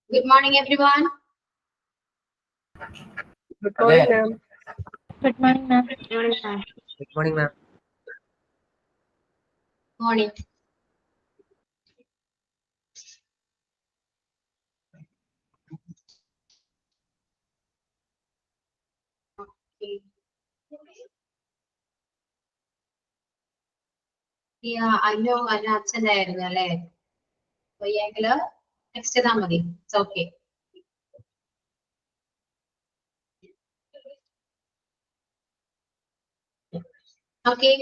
Good morning, everyone. Good morning, ma'am. Good morning, ma'am. Good morning, ma'am. Good morning, ma'am. Morning. Okay. Yeah, I know I'm absent ആയിരുന്നു അല്ലേ? വയ്യെങ്കില് text ചെയ്താൽ മതി. It's okay. Okay.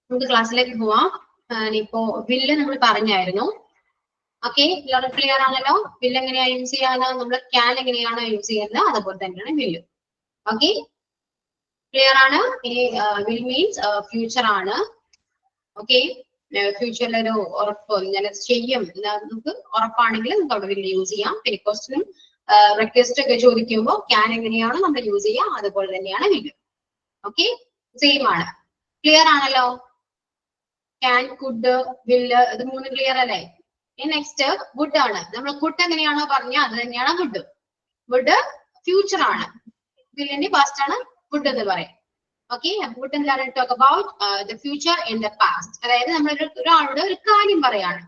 നമുക്ക് ക്ലാസ്സിലേക്ക് പോവാം. ഇപ്പോ bill നമ്മൾ പറഞ്ഞായിരുന്നു. ഓക്കെ, എല്ലാവരും ക്ലിയർ ആണല്ലോ? ബില്ല് എങ്ങനെയാ യൂസ് ചെയ്യാനോ, നമ്മൾ ക്യാൻ എങ്ങനെയാണോ യൂസ് ചെയ്യുന്നത് അതുപോലെ തന്നെയാണ് ബില്ല്. ഓക്കെ, ക്ലിയർ ആണ്? ഇനി വിൽ മീൻസ് ഫ്യൂച്ചർ ആണ്. ഓക്കെ, ഫ്യൂച്ചറിൽ ഒരു ഉറപ്പ് ഇങ്ങനെ ചെയ്യും നമുക്ക് ഉറപ്പാണെങ്കിൽ നമുക്ക് അവിടെ വില്ല് യൂസ് ചെയ്യാം. പിന്നെ ക്വസ്റ്റ്യനും റിക്വസ്റ്റ് ഒക്കെ ചോദിക്കുമ്പോൾ ക്യാൻ എങ്ങനെയാണോ നമ്മൾ യൂസ് ചെയ്യുക അതുപോലെ തന്നെയാണ് വില്ല്. ഓക്കെ, സെയിം ആണ്. ക്ലിയർ ആണല്ലോ? ക്യാൻ, കുഡ്, വില്ല് ഇത് മൂന്ന് ക്ലിയർ അല്ലേ? നെക്സ്റ്റ് വുഡ് ആണ്. നമ്മൾ കുഡ് എങ്ങനെയാണോ പറഞ്ഞ അത് തന്നെയാണ് വുഡ്. വുഡ് ഫ്യൂച്ചർ ആണ്. വില്ലിന്റെ പാസ്റ്റ് ആണ് വുഡ് എന്ന് പറയും. ഓക്കെ, വുഡ് എന്താണ്? Talk about the future in the past. അതായത് നമ്മൾ ഒരാളുടെ ഒരു കാര്യം പറയാണ്.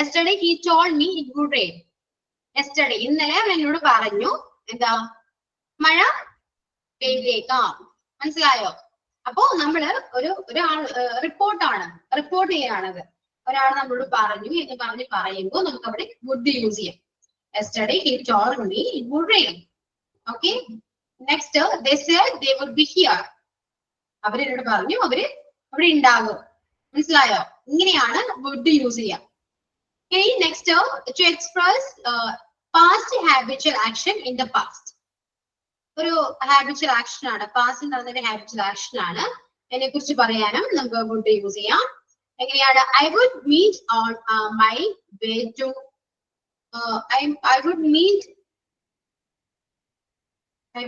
Yesterday he told me it would rain. Yesterday ഇന്നലെ അവൻ എന്നോട് പറഞ്ഞു എന്താ മഴ പെയ്തേക്കാം. മനസ്സിലായോ? അപ്പോ നമ്മള് ഒരാൾ റിപ്പോർട്ടാണ്, റിപ്പോർട്ട് ചെയ്യാണത്. ഒരാൾ നമ്മളോട് പറഞ്ഞു എന്ന് പറയുമ്പോൾ നമുക്ക് അവിടെ വുഡ് യൂസ് ചെയ്യാം. Yesterday he told me it would rain. Okay, next they said they would be here. അവരെന്നോട് പറഞ്ഞു അവര് അവിടെ ഉണ്ടാകും. മനസ്സിലായോ? ഇങ്ങനെയാണ് വുഡ് യൂസ് ചെയ്യാം. Okay, next to express past habitual action in the past. ഒരു ഹാബിച്വൽ ആക്ഷൻ ആണ്, പാസ്റ്റിൽ നടന്നൊരു ഹാബിച്വൽ ആക്ഷൻ ആണ്. അതിനെ കുറിച്ച് പറയാനും നമുക്ക് വുഡ് യൂസ് ചെയ്യാം. എങ്ങനെയാണ്? I would meet on my way to I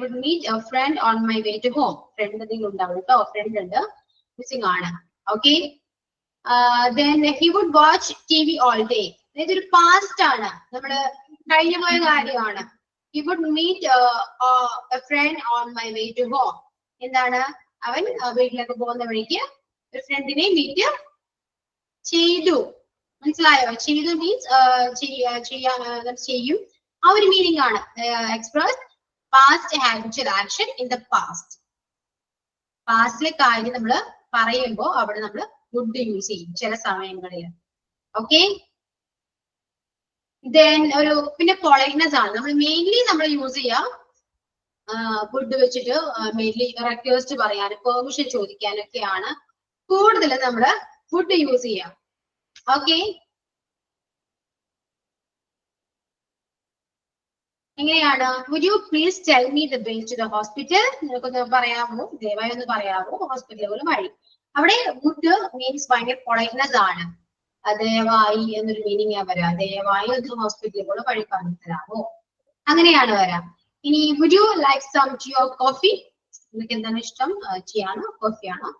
would meet a friend on my way to home. Friend എന്തെങ്കിലും ഉണ്ടാവും കേട്ടോ, ഫ്രണ്ട് ഉണ്ട്, മിസ്സിംഗ് ആണ്. Okay, then he would watch TV all day. ഇതൊരു പാസ്റ്റ് ആണ്, നമ്മള് കഴിഞ്ഞു പോയ കാര്യമാണ്. He would meet a friend on my way to home. എന്താണ്? അവൻ വീട്ടിലേക്ക് പോകുന്ന വഴിക്ക് ഒരു ഫ്രണ്ടിനെ മീറ്റ് ചെയ്തു. മനസ്സിലായോ? ചെയ്തു മീൻസ് ചെയ്യും. ആ ഒരു മീനിങ് ആണ്. Express past habitual action in the past. പാസ്റ്റിലെ കാര്യം നമ്മൾ പറയുമ്പോൾ അവിടെ നമ്മൾ വുഡ് യൂസ് ചെയ്യും ചില സമയങ്ങളിൽ. ഓക്കെ, പിന്നെ പൊളൈറ്റ്നെസ് ആണ്. നമ്മൾ മെയിൻലി നമ്മൾ യൂസ് ചെയ്യാം വുഡ് വെച്ചിട്ട് മെയിൻലി റിക്വസ്റ്റ് പറയാനും പെർമിഷൻ ചോദിക്കാനൊക്കെയാണ് കൂടുതൽ നമ്മൾ വുഡ് യൂസ് ചെയ്യാം. ഓക്കെ, എങ്ങനെയാണ്? would you please tell me the way to the hospital? നിനക്കൊന്ന് പറയാമോ, ദയവായി ഒന്ന് പറയാമോ ഹോസ്പിറ്റലുകൾ വഴി. അവിടെ വുഡ് മീൻസ് ഭയങ്കര പൊളൈറ്റ്നെസ് ആണ്. ദയവായി എന്നൊരു മീനിങ് വരാം. ദയവായി ഒന്ന് ഹോസ്പിറ്റലുകൾ വഴി പറഞ്ഞു തരാമോ, അങ്ങനെയാണ് വരാം. ഇനി would you like some tea or coffee? നിങ്ങൾക്ക് എന്താണ് ഇഷ്ടം, ടീ ആണോ കോഫി ആണോ,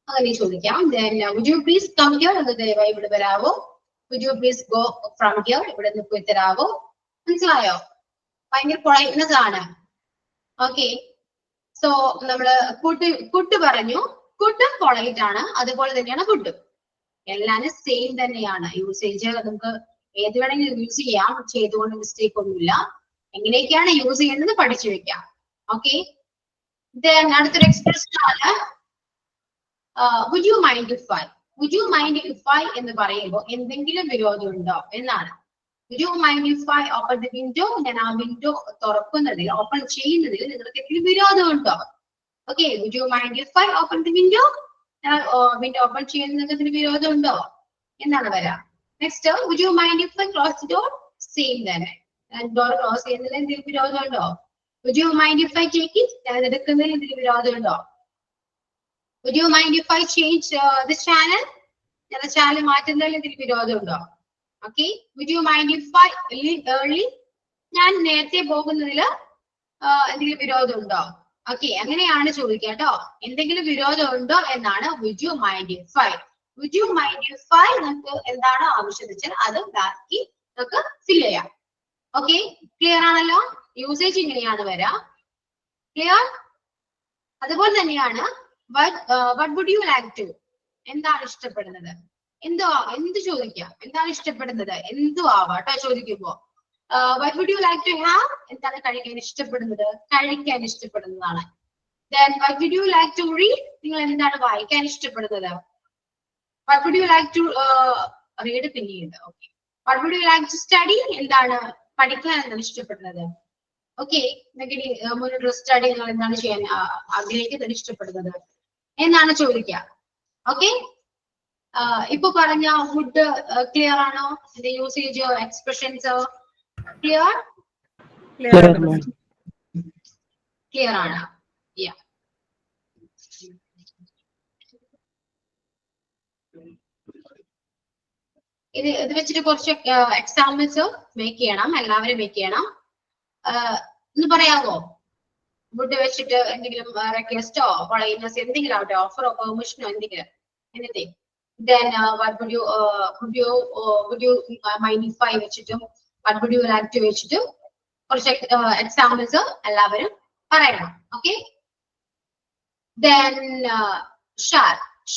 അങ്ങനെ ചോദിക്കാം. then would you please come here? എന്ന് ദയവായി ഇവിടെ വരാവോ. would you please go from here? ഇവിടെ നിന്ന് പോയി തരാവോ. മനസ്സിലായോ? ഭയങ്കര പൊളൈറ്റ്നെസ് ആണ്. ഓക്കെ, സോ നമ്മള് കുട്ട് പറഞ്ഞു. കുട്ടും പൊളൈറ്റ് ആണ്, അതുപോലെ തന്നെയാണ് കുട്ടും. എല്ലാരും സെയിം തന്നെയാണ്. യൂസേജ് നമുക്ക് ഏത് വേണമെങ്കിലും യൂസ് ചെയ്യാം, ചെയ്തുകൊണ്ട് മിസ്റ്റേക്ക് ഒന്നുമില്ല. എങ്ങനെയൊക്കെയാണ് യൂസ് ചെയ്യുന്നത് പഠിച്ചു വെക്കാം. ഓക്കെ, അടുത്തൊരു എക്സ്പ്രഷൻ ആണ് would you mind if I. would you mind if I എന്ന് പറയുമ്പോൾ എന്തെങ്കിലും വിരോധം ഉണ്ടോ എന്നാണ്. would you mind if I open the window? ഞാൻ ആ വിൻഡോ തുറക്കുന്നതിൽ, ഓപ്പൺ ചെയ്യുന്നതിൽ നിങ്ങൾക്ക് എന്തെങ്കിലും വിരോധം ഉണ്ടോ? Okay, would you mind if I open the window? Window open ചെയ്യുന്നതിന് വിരോധം ഉണ്ടോ എന്നാണ് വരാം. Next would you mind if I close the door? Same തന്നെ, ഡോർ ക്ലോസ് ചെയ്യുന്നതിൽ എന്തെങ്കിലും വിരോധം ഉണ്ടോ? would you mind if I take it? ഞാൻ എടുക്കുന്നതിൽ എന്തെങ്കിലും വിരോധം ഉണ്ടോ? would you mind if I change the channel? ഞാൻ ചാനൽ മാറ്റുന്നതിൽ എന്തെങ്കിലും വിരോധം ഉണ്ടോ? Okay, would you mind if I leave early? ഞാൻ നേരത്തെ പോകുന്നതിൽ എന്തെങ്കിലും വിരോധം ഉണ്ടോ? ഓക്കെ, അങ്ങനെയാണ് ചോദിക്കുക കേട്ടോ. എന്തെങ്കിലും വിരോധം ഉണ്ടോ എന്നാണ് would you mind if I. would you mindify നമുക്ക് എന്താണ് ആവശ്യം വെച്ചാൽ അത് ബാക്കി നമുക്ക് ഫിൽ ചെയ്യാം. ഓക്കെ, ക്ലിയർ ആണല്ലോ? യൂസേജ് ഇങ്ങനെയാണ് വരാ. ക്ലിയർ? അതുപോലെ തന്നെയാണ് what would you like to, എന്താണ് ഇഷ്ടപ്പെടുന്നത്, എന്ത് ചോദിക്കാം, എന്താണ് ഇഷ്ടപ്പെടുന്നത്, എന്തും ആവാട്ടോ ചോദിക്കുമ്പോ. what would you like to have, എന്താണ് കഴിക്കാൻ ഇഷ്ടപ്പെടുന്നത്, കഴിക്കാൻ ഇഷ്ടപ്പെടുന്നതാണ്. then what would you like to read, നിങ്ങൾ എന്താണ് വായിക്കാൻ ഇഷ്ടപ്പെടുന്നത്. what would you like to read പിന്നീട്. Okay, what would you like to study, എന്താണ് പഠിക്കാൻ എന്താണ് ഇഷ്ടപ്പെടുന്നത്. ഓക്കെ, മുന്നോട്ടുള്ള സ്റ്റഡി നിങ്ങൾ എന്താണ് ചെയ്യാൻ ആഗ്രഹിക്കുന്നത്, ഇഷ്ടപ്പെടുന്നത് എന്നാണ് ചോദിക്കുക. ഓക്കെ, ഇപ്പൊ പറഞ്ഞ വുഡ് ക്ലിയർ ആണോ? ഇതിന്റെ യൂസേജ്, എക്സ്പ്രഷൻസ് ക്ലിയർ? ക്ലിയർ ആണ്. ഇത് വെച്ചിട്ട് കുറച്ച് എക്സാമ്പിൾസ് മേക്ക് ചെയ്യണം, എല്ലാവരും മേക്ക് ചെയ്യണം. ഒന്ന് പറയാമോ? വുഡ് വെച്ചിട്ട് എന്തെങ്കിലും റിക്വസ്റ്റോ വളയിനസ് എന്തെങ്കിലും ആവട്ടെ, ഓഫറോ പെർമിഷനോ എന്തെങ്കിലും, anything. Then what would you mindify വെച്ചിട്ടും what would you like to വെച്ചിട്ടും കുറച്ച് എക്സാമ്പിൾസ് എല്ലാവരും പറയണം. Okay, then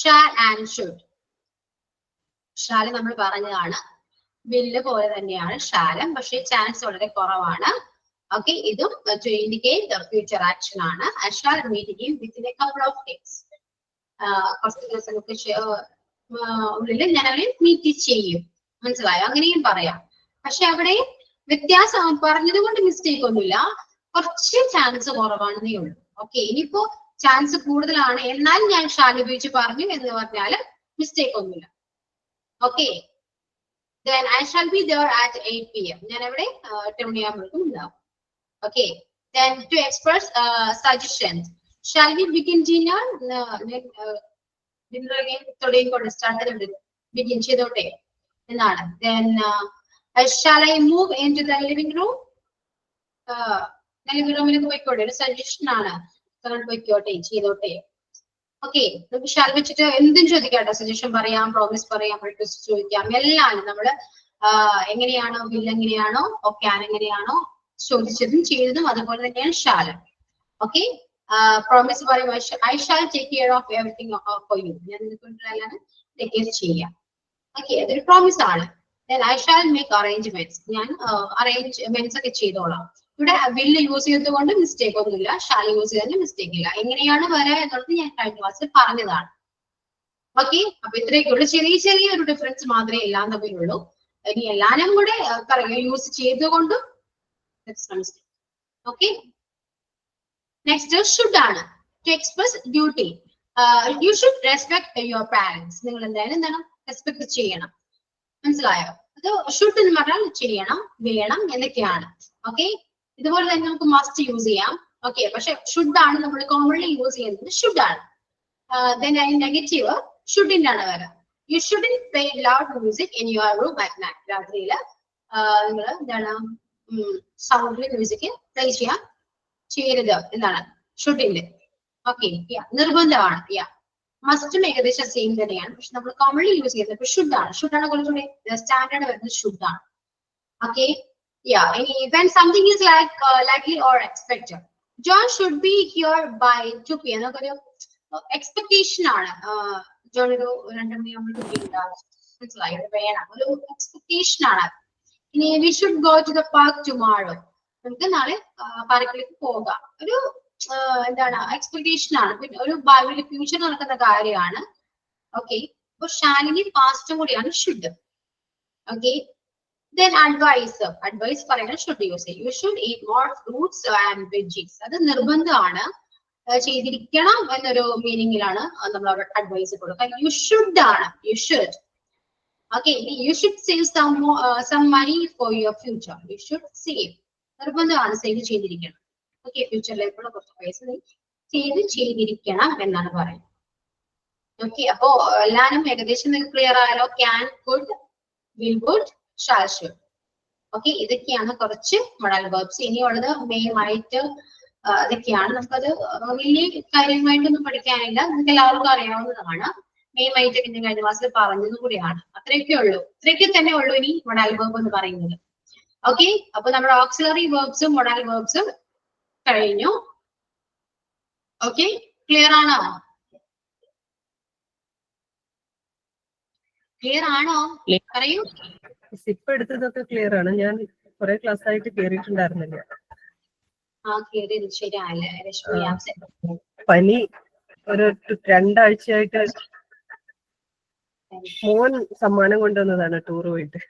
shall and should. Shall നമ്മൾ പറഞ്ഞതാണ്, വില്ല് പോലെ തന്നെയാണ് ഷാലും, പക്ഷേ ചാൻസ് വളരെ കുറവാണ്. ഓക്കെ, ഇതും to indicate the future action ആണ്. I shall meet him within a couple of days. കുറച്ച് ദിവസങ്ങൾക്ക് ഉള്ളിൽ ഞാൻ അവരെ മീറ്റ് ചെയ്യും. മനസ്സിലായോ? അങ്ങനെയും പറയാം. പക്ഷെ അവിടെ വ്യത്യാസം പറഞ്ഞത് കൊണ്ട് മിസ്റ്റേക്ക് ഒന്നുമില്ല, കുറച്ച് ചാൻസ് കുറവാണെന്നേ ഉള്ളൂ. ഓക്കെ, ഇനിയിപ്പോ ചാൻസ് കൂടുതലാണ് എന്നാൽ ഞാൻ ഷാൽ ഉപയോഗിച്ച് പറഞ്ഞു എന്ന് പറഞ്ഞാല് മിസ്റ്റേക്ക് ഒന്നുമില്ല. Okay, then I shall be there at 8 PM. ഞാൻ അവിടെ 8 മണിയാകുമ്പോഴേക്കും ഉണ്ടാവും. Okay, then to express suggestions, shall we begin dinner? dinner again തുടങ്ങിക്കൊണ്ട് സ്റ്റാർട്ട് begin ചെയ്തോട്ടെ എന്നാണ്. then shall I move into the living room? Living റൂമിലേക്ക് പോയിക്കോട്ടെ, ഒരു സജഷൻ ആണ്, പോയിക്കോട്ടെ, ചെയ്തോട്ടെ. ഓക്കെ, നമുക്ക് ഷാൽ വെച്ചിട്ട് എന്തും ചോദിക്കാട്ടോ, സജഷൻ പറയാം, പ്രോമിസ് പറയാം, റിക്വസ്റ്റ് ചോദിക്കാം, എല്ലാം നമ്മള് എങ്ങനെയാണോ വില്ല് എങ്ങനെയാണോ ക്യാൻ എങ്ങനെയാണോ ചോദിച്ചതും ചെയ്തതും അതുപോലെ തന്നെയാണ് ഷാൽ. ഓക്കെ, പ്രോമിസ് പറയും I shall take care of everything for you, ഞാൻ നിങ്ങൾക്കെല്ലാം ടേക്ക് കെയർ ചെയ്യാം. ഓക്കെ, അതൊരു പ്രോമിസ് ആണ്. then I shall make arrangements, ഞാൻ അറേഞ്ച്മെന്റ്സ് ഒക്കെ ചെയ്തോളാം. ഇവിടെ വില്ല് യൂസ് ചെയ്തതുകൊണ്ട് മിസ്റ്റേക്ക് ഒന്നുമില്ല, ഷാൽ യൂസ് ചെയ്തതിന് മിസ്റ്റേക്ക് ഇല്ല. എങ്ങനെയാണ് വരിക എന്നുള്ളത് ഞാൻ കഴിഞ്ഞ ക്ലാസ്സിൽ പറഞ്ഞതാണ്. ഓക്കെ, അപ്പൊ ഇത്രയൊക്കെയുള്ളൂ, ചെറിയ ഒരു ഡിഫറൻസ് മാത്രമേ എല്ലാം തമ്മിലുള്ളൂ. ഇനി എല്ലാരും കൂടെ യൂസ് ചെയ്തുകൊണ്ടും ഓക്കെ. നെക്സ്റ്റ് ഷുഡ് ആണ്, to express duty. You should respect your parents, നിങ്ങൾ എന്തായാലും എന്താണ് റെസ്പെക്ട് ചെയ്യണം. മനസ്സിലായോ? അത് ഷുഡ് എന്ന് പറഞ്ഞാൽ ചെയ്യണം, വേണം എന്നൊക്കെയാണ്. ഓക്കെ, ഇതുപോലെ തന്നെ നമുക്ക് മസ്റ്റ് യൂസ് ചെയ്യാം. ഓക്കെ, പക്ഷെ ഷുഡ് ആണ് നമ്മൾ കോമൺലി യൂസ് ചെയ്യുന്നത്, ഷുഡ് ആണ്. നെഗറ്റീവ് ഷുഡിന്റെ ആണ് വരാം. You shouldn't play loud music in your room at night. രാത്രിയില് നിങ്ങൾ എന്താണ് സൗണ്ടിൽ മ്യൂസിക് പ്ലേ ചെയ്യാൻ ചെയ്യരുത് എന്നാണ് ഷുഡിന്റെ. ഓക്കെ, നിർബന്ധമാണ്. മസ്റ്റും ഏകദേശം സെയിം തന്നെയാണ്, പക്ഷെ നമ്മൾ കോമൺലി യൂസ് ചെയ്യുന്നത് ഷുഡ് ആണ്. ഷുഡ് ആണ് കുറച്ചുകൂടി സ്റ്റാൻഡേർഡ് വരുന്നത്, ഷുഡ് ആണ്. Okay, when something is likely or expected, John should be here by 2 PM. നമുക്കൊരു എക്സ്പെക്ടേഷൻ ആണ്, ജോൺ ഒരു 2 മണിയാകുമ്പോൾ ഉണ്ടാവും. മനസ്സിലായോ? വേണം, ഒരു എക്സ്പെക്ടേഷൻ ആണ്. ഇനി we should go to the park tomorrow, നമുക്ക് നാളെ പാർക്കിലേക്ക് പോകാം, ഒരു എന്താണ് എക്സ്പെക്ടേഷൻ ആണ്, പിന്നെ ഒരു ഭാവിയിൽ ഫ്യൂച്ചർ നടക്കുന്ന കാര്യമാണ്. ഓക്കെ, അപ്പൊ ഷാലിനി പാസ്റ്റും കൂടിയാണ് ഷുഡ്. ഓക്കെ, then advice പറയുന്നത് ഷുഡ് യൂസ് ചെയ്യും. You should eat more fruits and veggies, അത് നിർബന്ധമാണ്, ചെയ്തിരിക്കണം എന്നൊരു മീനിങ്ങിലാണ് നമ്മൾ അവിടെ അഡ്വൈസ് കൊടുക്കുക. യു ഷുഡ് ആണ്, you should. Okay, you should save some money for your future. You should save, നിർബന്ധമാണ് സേവ് ചെയ്തിരിക്കണം. ഓക്കെ, ഫ്യൂച്ചറിലേക്കുള്ള കുറച്ച് പൈസ ചെയ്തിരിക്കണം എന്നാണ് പറയുന്നത്. ഓക്കെ, അപ്പോ എല്ലാരും ഏകദേശം നിങ്ങൾക്ക് ക്ലിയർ ആയാലോ? Can, could, will, would, shall, should. Okay, ഇതൊക്കെയാണ് കുറച്ച് മോഡൽ വെർബ്സ്. ഇനിയുള്ളത് മെയിനായിട്ട് ഇതൊക്കെയാണ്. നമുക്കത് വലിയ കാര്യമായിട്ടൊന്നും പഠിക്കാനില്ല, നിങ്ങൾക്ക് എല്ലാവർക്കും അറിയാവുന്നതാണ്. മെയിൻ ആയിട്ട് ഞാൻ കഴിഞ്ഞ ക്ലാസ്സിൽ പറഞ്ഞതും കൂടിയാണ്. അത്രയൊക്കെ ഉള്ളൂ. ഇത്രയൊക്കെ തന്നെ ഉള്ളൂ ഇനി മൊഡാൽ വെർബ് എന്ന് പറയുന്നത്. ഓക്കെ, അപ്പൊ നമ്മുടെ ഓക്സിലറി വെർബ്സും മൊഡാൽ വെർബ്സും കഴിഞ്ഞു. ഓക്കെ, ക്ലിയർ ആണോ? ക്ലിയർ ആണോ? പറയൂ. ഇപ്പൊ എടുത്തതൊക്കെ ക്ലിയർ ആണ്. ഞാൻ കുറെ ക്ലാസ് ആയിട്ട് കേറിയിട്ടുണ്ടായിരുന്നില്ല. ആ കേറിയത് ശരിയല്ലേ രശ്മി? പനി ഒരു 2 ആഴ്ചയായിട്ട്. മോൻ സമ്മാനം കൊണ്ടുവന്നതാണ് ടൂർ പോയിട്ട്.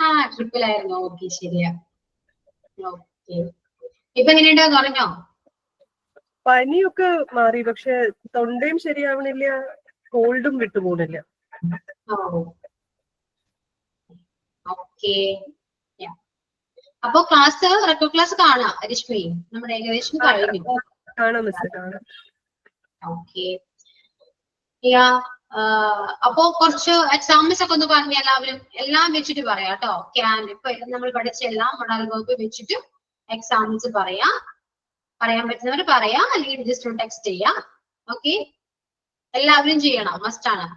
ആ ട്രിപ്പിലായിരുന്നു. ഓക്കെ, ശരിയാ. ഓക്കെ, ഇപ്പൊ എങ്ങനെയുണ്ടോ? കുറഞ്ഞോ? പനിയൊക്കെ മാറി, പക്ഷെ തൊണ്ടയും ശരിയാവണില്ല, കോൾഡും വിട്ടുപോകുന്നില്ല. ഓക്കെ, അപ്പൊ ക്ലാസ് റെക്കോർഡ് ക്ലാസ് കാണാം രശ്മി. നമ്മുടെ ഏകദേശം കഴിഞ്ഞു. കാണാം മിസ്, കാണാം. ഓക്കെ, അപ്പൊ കുറച്ച് എക്സാമ്പിൾസ് ഒക്കെ ഒന്ന് പറഞ്ഞ എല്ലാവരും എല്ലാം വെച്ചിട്ട് പറയാം കേട്ടോ. ക്യാൻ ഇപ്പൊ നമ്മൾ പഠിച്ച എല്ലാം മൊഡാൽ വെർബ് വെച്ചിട്ട് എക്സാമ്പിൾസ് പറയാം പറ്റുന്നവർ പറയാം, അല്ലെങ്കിൽ ജസ്റ്റ് ഒന്ന് ടെക്സ്റ്റ് ചെയ്യാം. ഓക്കെ, എല്ലാവരും ചെയ്യണം, മസ്റ്റ് ആണ്.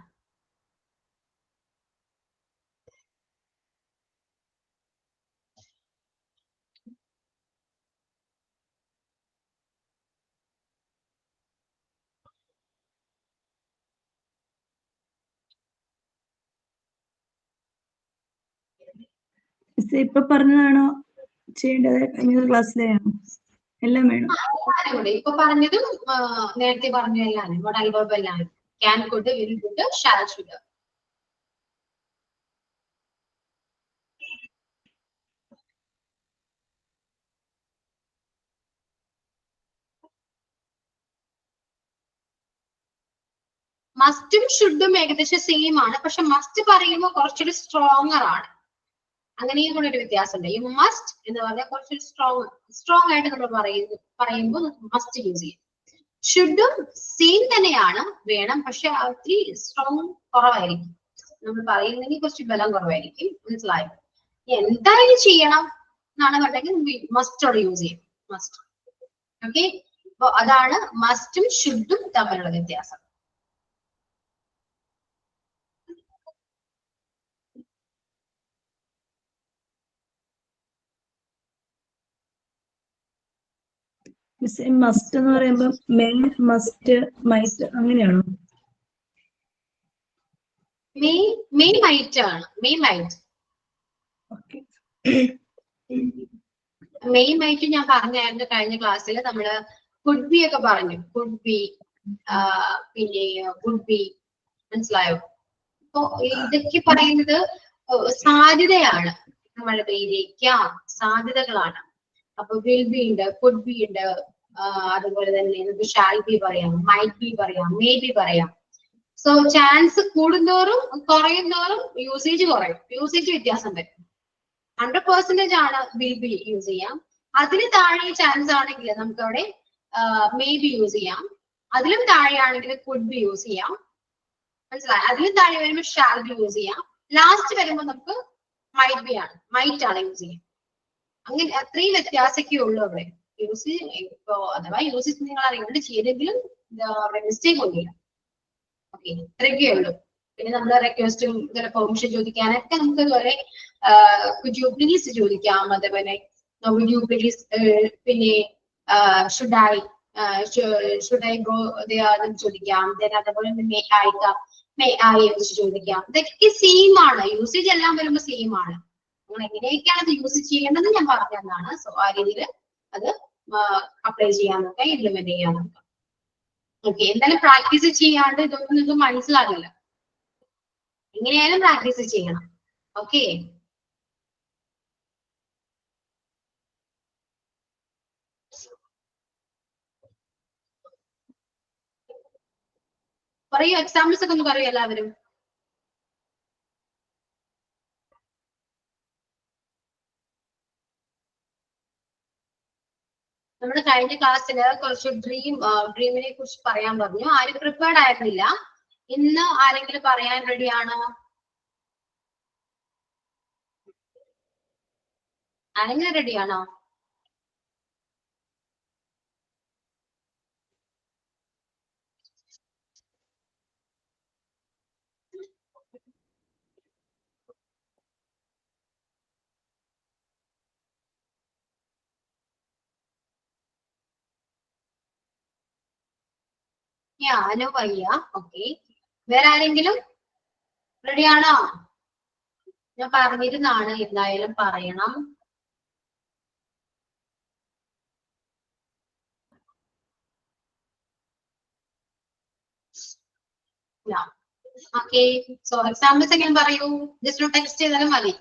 ഇപ്പൊ പറഞ്ഞതാണോ ചെയ്യേണ്ടത്? കഴിഞ്ഞ ക്ലാസ്സിലെയാണോ? എല്ലാം വേണം. ഇപ്പൊ പറഞ്ഞതും നേരത്തെ പറഞ്ഞ എല്ലാം മൊഡാൽ വെർബ് എല്ലാം. Can, could, will, could, shall, should. മസ്റ്റും ഷുഡും ഏകദേശം സെയിം ആണ്. പക്ഷെ മസ്റ്റ് പറയുമ്പോൾ കുറച്ചൊരു സ്ട്രോങ്ങർ ആണ്. അങ്ങനെയും കൂടെ ഒരു വ്യത്യാസമുണ്ട്. ഈ മസ്റ്റ് എന്ന് പറഞ്ഞാൽ കുറച്ചൊരു സ്ട്രോങ് ആയിട്ട് നമ്മൾ പറയുമ്പോൾ മസ്റ്റ് യൂസ് ചെയ്യും. ഷുഡും സെയിം തന്നെയാണ്, വേണം, പക്ഷെ ഒത്തിരി സ്ട്രോങ് കുറവായിരിക്കും. നമ്മൾ പറയുന്നെങ്കിൽ കുറച്ച് ബലം കുറവായിരിക്കും. മനസ്സിലായോ? എന്തായാലും ചെയ്യണം എന്നാണ് പറഞ്ഞെങ്കിൽ മസ്റ്റോട് യൂസ് ചെയ്യും. മസ്റ്റ്. ഓക്കെ, അപ്പൊ അതാണ് മസ്റ്റും ഷുഡും തമ്മിലുള്ള വ്യത്യാസം. മസ്റ്റ് എന്ന് പറയുമ്പോ മെയിൻ, മസ്റ്റ്, മൈറ്റ് അങ്ങനെയാണോ? മെയിൻ മൈറ്റ് ആണ്. മെയിൻ മൈറ്റ് ഞാൻ പറഞ്ഞായിരുന്നു കഴിഞ്ഞ ക്ലാസ്സിൽ. നമ്മള് കുഡ് ബി ഒക്കെ പറഞ്ഞു. കുഡ് ബി, പിന്നെ വുഡ് ബി. മനസ്സിലായോ? അപ്പൊ ഇതൊക്കെ പറയുന്നത് സാധ്യതയാണ്. മഴ പെയ്തേക്കാം, സാധ്യതകളാണ്. അപ്പൊ വിൽ ബി ഉണ്ട്, കുഡ് ബി ഉണ്ട്, അതുപോലെ തന്നെ നമുക്ക് ഷാൽ ബി പറയാം, മൈറ്റ് ബി പറയാം, മേ ബി പറയാം. സോ ചാൻസ് കൂടുന്തോറും കുറയുന്തോറും യൂസേജ് കുറയും, യൂസേജ് വ്യത്യാസം വരും. 100% ആണ് വിൽ ബി യൂസ് ചെയ്യാം. അതിന് താഴെ ചാൻസ് ആണെങ്കിൽ നമുക്ക് അവിടെ മേ ബി യൂസ് ചെയ്യാം. അതിലും താഴെയാണെങ്കിൽ കുഡ് ബി യൂസ് ചെയ്യാം. മനസ്സിലായി? അതിലും താഴെ വരുമ്പോൾ ഷാൽ ബി യൂസ് ചെയ്യാം. ലാസ്റ്റ് വരുമ്പോൾ നമുക്ക് മൈറ്റ് ബി ആണ്, മൈറ്റ് ആണ് യൂസ് ചെയ്യാം. അങ്ങനെ അത്രയും വ്യത്യാസമൊക്കെ ഉള്ളൂ അവിടെ. യൂസ് ഇപ്പോ അഥവാ യൂസ് നിങ്ങൾ അറിയാണ്ട് ചെയ്തെങ്കിലും മിസ്റ്റേക്ക് ഒന്നുമില്ല. ഓക്കെ, ഇത്രയൊക്കെ ഉള്ളൂ. പിന്നെ നമ്മൾ റിക്വസ്റ്റും പെർമിഷൻ ചോദിക്കാനൊക്കെ നമുക്ക് ഇതുപോലെ could you please ചോദിക്കാം. അതേപോലെ would you please, പിന്നെ should I go there ചോദിക്കാം. then അതേപോലെ may I വെച്ച് ചോദിക്കാം. ഇതൊക്കെ സെയിം ആണ്. യൂസേജ് എല്ലാം വരുമ്പോൾ സെയിം ആണ്. നമ്മൾ എങ്ങനെയൊക്കെയാണ് അത് യൂസ് ചെയ്യേണ്ടത് ഞാൻ പറഞ്ഞു തന്നാണ്. സോ ആ രീതിയിൽ അത് അപ്ലൈ ചെയ്യാൻ നോക്കാം, ഇംപ്ലിമെന്റ് ചെയ്യാൻ നോക്കാം. ഓക്കെ, എന്തായാലും പ്രാക്ടീസ് ചെയ്യാണ്ട് ഇതൊന്നും നിങ്ങൾക്ക് മനസ്സിലാകില്ല. എങ്ങനെയായാലും പ്രാക്ടീസ് ചെയ്യണം. ഓക്കെ, പറയൂ, എക്സാമ്പിൾസ് ഒക്കെ ഒന്ന് പറയൂ എല്ലാവരും. നമ്മൾ കഴിഞ്ഞ ക്ലാസ്സിൽ കുറച്ച് ഡ്രീമിനെ കുറിച്ച് പറയാൻ പറഞ്ഞു. ആരും പ്രിപ്പയർഡ് ആയിരുന്നില്ല. ഇന്ന് ആരെങ്കിലും പറയാൻ റെഡിയാണോ? ആരെങ്കിലും റെഡിയാണോ? അനു വയ്യ. ഓക്കെ, വേറെ ആരെങ്കിലും റെഡി ആണോ? ഞാൻ പറഞ്ഞിരുന്നാണ്, എന്തായാലും പറയണം. ഓക്കെ, സോ എക്സാമ്പിൾസ് എങ്ങനെ പറയൂ, ജസ്റ്റ് ഒരു ടെക്സ്റ്റ് ചെയ്താലും മതി.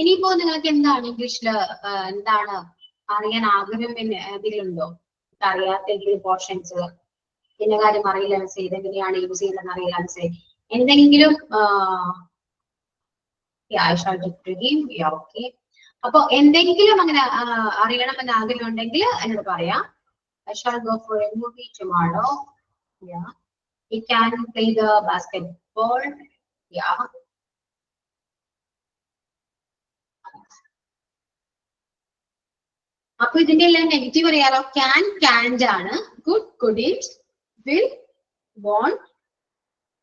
ഇനിയിപ്പോ നിങ്ങൾക്ക് എന്താണ് ഇംഗ്ലീഷില് എന്താണ് അറിയാൻ ആഗ്രഹം ഇതിലുണ്ടോ? അറിയാത്ത എന്തെങ്കിലും പോർഷൻസ്, ഇന്ന കാര്യം അറിയില്ല മിസ്, ഇതെങ്ങനെയാണ് യൂസ് ചെയ്യുന്നതെന്ന് അറിയില്ല മിസ്, എന്തെങ്കിലും ഓക്കെ. അപ്പൊ എന്തെങ്കിലും അങ്ങനെ അറിയണമെന്ന് ആഗ്രഹം ഉണ്ടെങ്കിൽ എന്നോട് പറയാം. I shall go for a movie tomorrow. Yeah. We can play the basketball. Yeah. അപ്പൊ ഇതിന്റെ എല്ലാം നെഗറ്റീവ് അറിയാലോ. ക്യാൻ, ക്യാൻഡ് ആണ്. Could, couldn't. Will, won't.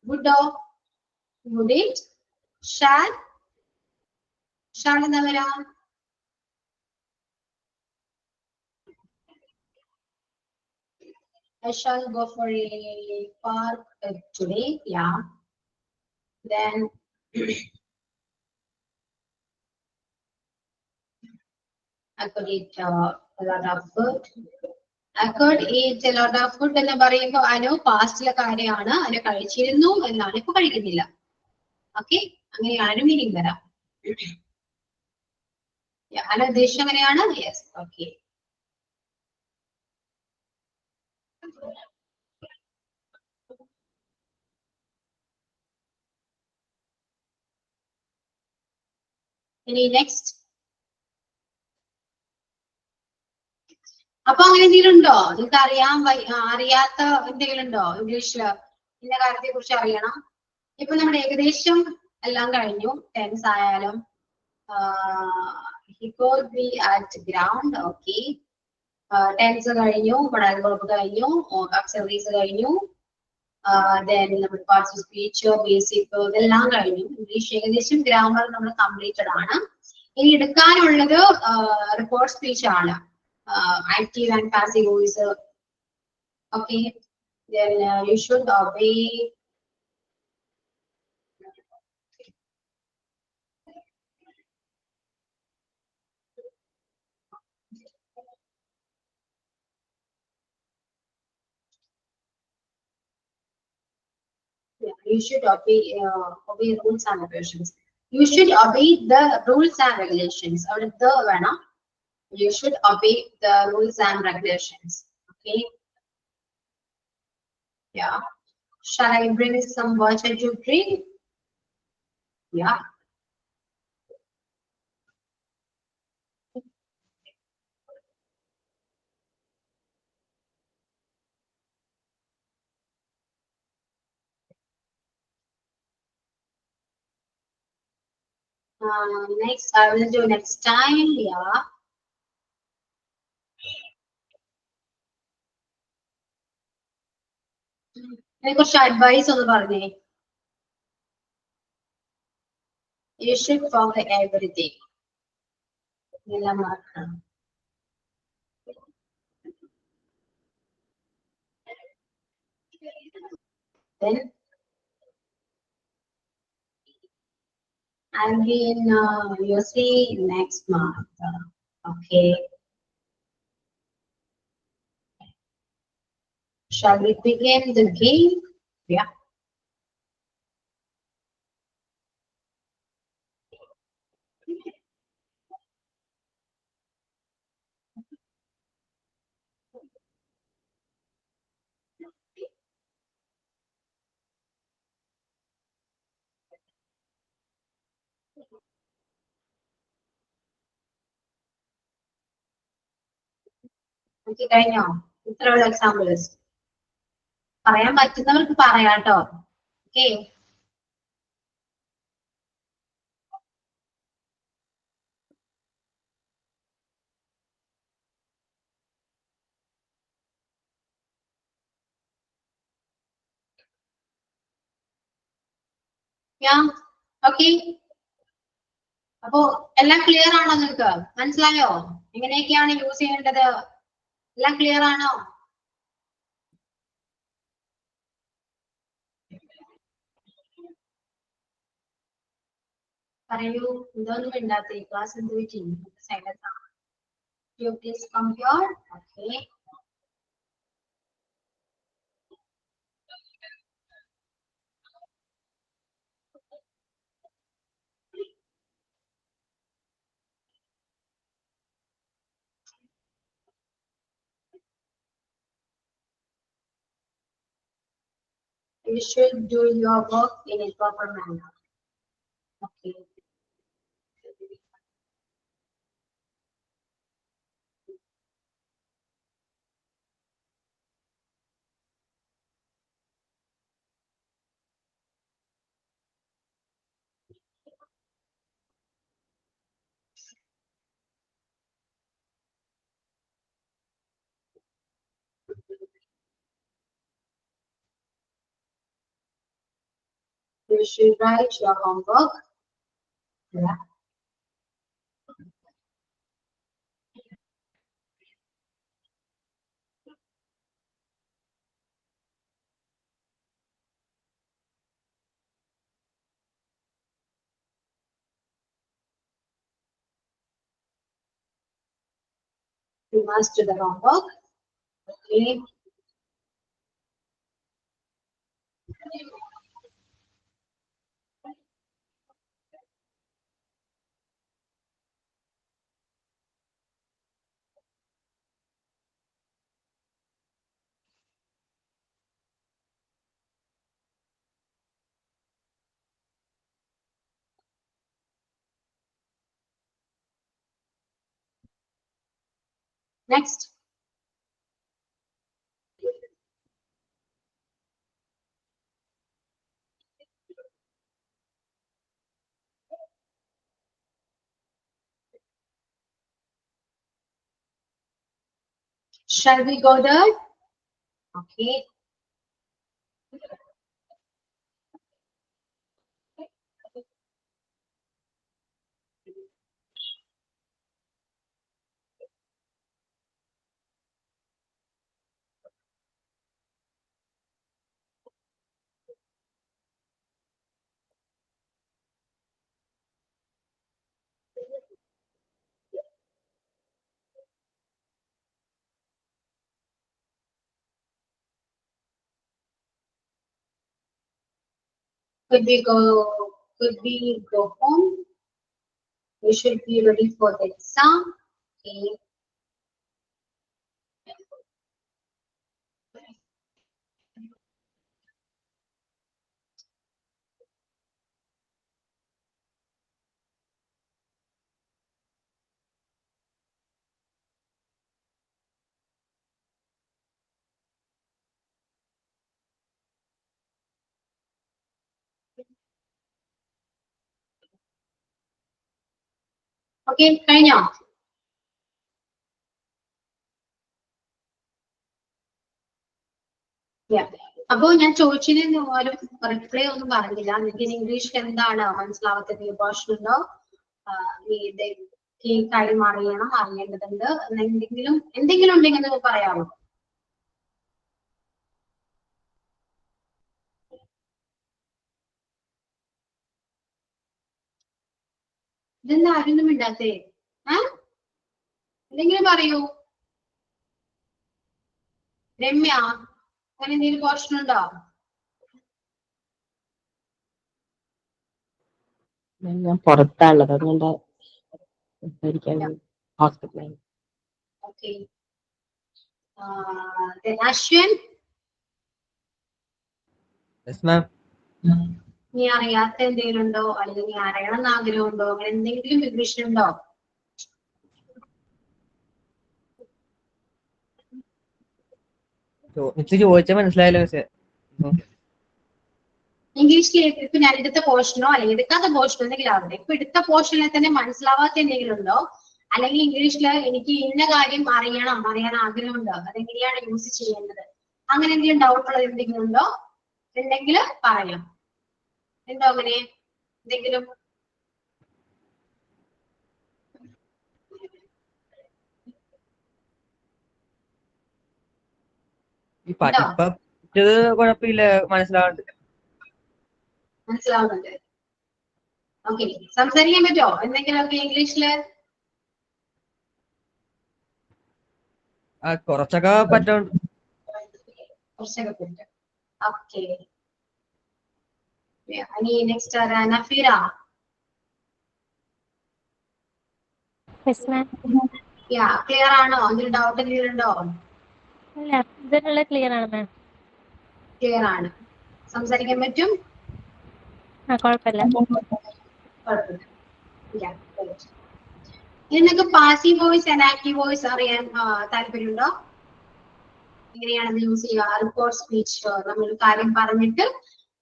വുഡോ, വുഡിന്റ്. ഷാൽ, ഷാൾ എന്താ വരാ? I shall go for a park today. Yeah. Then I could eat a lot of food. I could eat a lot of food എന്ന് പറയുമ്പോൾ അനു പാസ്റ്റിലെ കാര്യമാണ്, അനു കഴിച്ചിരുന്നു എന്നാണ്, ഇപ്പൊ കഴിക്കുന്നില്ല. ഓക്കെ, അങ്ങനെയാണ് മീനിങ് വരാം. അനു ഉദ്ദേശം അങ്ങനെയാണ്. Yes, okay. ഇനി നെക്സ്റ്റ്. അപ്പൊ അങ്ങനെ എന്തെങ്കിലും ഉണ്ടോ? നിങ്ങൾക്ക് അറിയാത്ത എന്തെങ്കിലും ഉണ്ടോ ഇംഗ്ലീഷില്? ഇന്ന കാര്യത്തെ കുറിച്ച് അറിയണം. ഇപ്പൊ നമ്മുടെ ഏകദേശം എല്ലാം കഴിഞ്ഞു. ടെൻസ് ആയാലും he could be at ground. Okay, tense കഴിഞ്ഞു, പഠനക്കുറപ്പ് കഴിഞ്ഞു, ഓക്സിലറീസ് കഴിഞ്ഞു, then നമ്മുടെ പാർട്സ് ഓഫ് സ്പീച്ച്, ബേസിക് ഇതെല്ലാം കഴിഞ്ഞു. ഇംഗ്ലീഷ് ഏകദേശം ഗ്രാമർ നമ്മൾ കംപ്ലീറ്റഡ് ആണ്. ഇനി എടുക്കാനുള്ളത് റിപ്പോർട്ട് സ്പീച്ച് ആണ്. Active and passive voice. Okay, then you should obey. You should obey rules and regulations. You should obey the rules and regulations. Or the vana. You should obey the rules and regulations. Okay. Yeah. Shall I bring some water to drink? Yeah. Next, I will do next time. Yeah. കുറച്ച് advice ഒന്ന് പറഞ്ഞേ. You should follow everything. എല്ലാം മറക്കണം. Then I'll be in USC next month. Okay. Shall we begin the game? Yeah. Okay, കഴിഞ്ഞോ? ഇത്രയുള്ള examples പറയാൻ പറ്റുന്നവർക്ക് പറയാട്ടോ. Okay, yeah okay. അപ്പോ എല്ലാം ക്ലിയർ ആണോ? നിങ്ങൾക്ക് മനസ്സിലായോ എങ്ങനെയൊക്കെയാണ് യൂസ് ചെയ്യേണ്ടത്? എല്ലാം ക്ലിയർ ആണോ? പറയൂ, ഇതൊന്നും ഇണ്ടാത്ത ക്ലാസ് എന്ത് പറ്റി? സൈലൻസ് ആണ്. You please come here. Okay. You should do your work in a proper manner. Okay. You should write your homework. Yeah. You must do the homework. Okay. Next. Shall we go there? Okay. Could we go home? We should be ready for the exam. Okay. Okay, കഴിഞ്ഞോ? Yeah. അപ്പോ ഞാൻ ചോദിച്ചതിന് ഒരു reply ഒന്നും പറഞ്ഞില്ല. എനിക്ക് ഇംഗ്ലീഷിൽ എന്താണ് മനസ്സിലാവാത്തത്? പോർഷൻ ഉണ്ടോ? ഈ കാര്യം അറിയേണ്ടതുണ്ട് എന്തെങ്കിലും ഉണ്ടെങ്കിൽ നിങ്ങൾ പറയാമോ? ഇതെന്താ ആരൊന്നും ഇണ്ടാത്തേ? എന്തെങ്കിലും പറയൂ. രമ്യ, അങ്ങനെ എന്തെങ്കിലും പോർഷൻ ഉണ്ടോ? ഞാൻ പുറത്താണുള്ളത്, അതുകൊണ്ട് ഹോസ്പിറ്റലിൽ. ഓക്കെ. അശ്വിൻ, നീ അറിയാത്ത എന്തെങ്കിലും ഉണ്ടോ? അല്ലെങ്കിൽ നീ അറിയണം എന്ന് ആഗ്രഹമുണ്ടോ? അങ്ങനെ എന്തെങ്കിലും ഇംഗ്ലീഷ് ഉണ്ടോ? ചോദിച്ചാൽ മനസ്സിലായല്ലോ. ഇംഗ്ലീഷിൽ ഇപ്പൊ ഞാൻ എടുത്ത പോർഷനോ അല്ലെങ്കിൽ എടുക്കാത്ത പോർഷനോ എന്തെങ്കിലും ആവട്ടെ, ഇപ്പൊ എടുത്ത പോർഷനിൽ തന്നെ മനസ്സിലാവാത്ത എന്തെങ്കിലും ഉണ്ടോ? അല്ലെങ്കിൽ ഇംഗ്ലീഷില് എനിക്ക് ഇന്ന കാര്യം അറിയാൻ ആഗ്രഹമുണ്ടോ, അതെങ്ങനെയാണ് യൂസ് ചെയ്യേണ്ടത്, അങ്ങനെ എന്തെങ്കിലും ഡൗട്ട് ഉള്ളത് എന്തെങ്കിലും ഉണ്ടോ? ഉണ്ടെങ്കിൽ പറയാം. എന്തോ അങ്ങനെ എന്തെങ്കിലും ഉണ്ടോ? ഇപ്പൊ ഇത് കുഴപ്പമില്ല, മനസ്സിലാവുന്നുണ്ട്. മനസ്സിലാവുന്നുണ്ട്. ഓക്കെ, സംസാരിക്കാൻ പറ്റുമോ എന്തെങ്കിലുമൊക്കെ ഇംഗ്ലീഷില്? കുറച്ചൊക്കെ പറ്റുന്നുണ്ട്. കുറച്ചൊക്കെ പറ്റും. ഓക്കെ, ഇനി നെക്സ്റ്റ് ആരാ? നഫീറ. ക്ലിയർ ആണോ? എന്തെങ്കിലും ഡൗട്ട് എന്തെങ്കിലും ഉണ്ടോ? ഇല്ല, ഇതിനുള്ള ക്ലിയർ ആണ് മാം. ക്ലിയർ ആണ്, സംസാരിക്കാൻ പറ്റും. കുഴപ്പമില്ല. നിങ്ങൾക്ക് passive voice and active voice അറിയാൻ താല്പര്യമുണ്ടോ? എങ്ങനെയാണെന്ന് യൂസ് ചെയ്യുക? റിപ്പോർട്ട് സ്പീച്ച്, നമ്മൾ കാര്യം പറഞ്ഞിട്ട്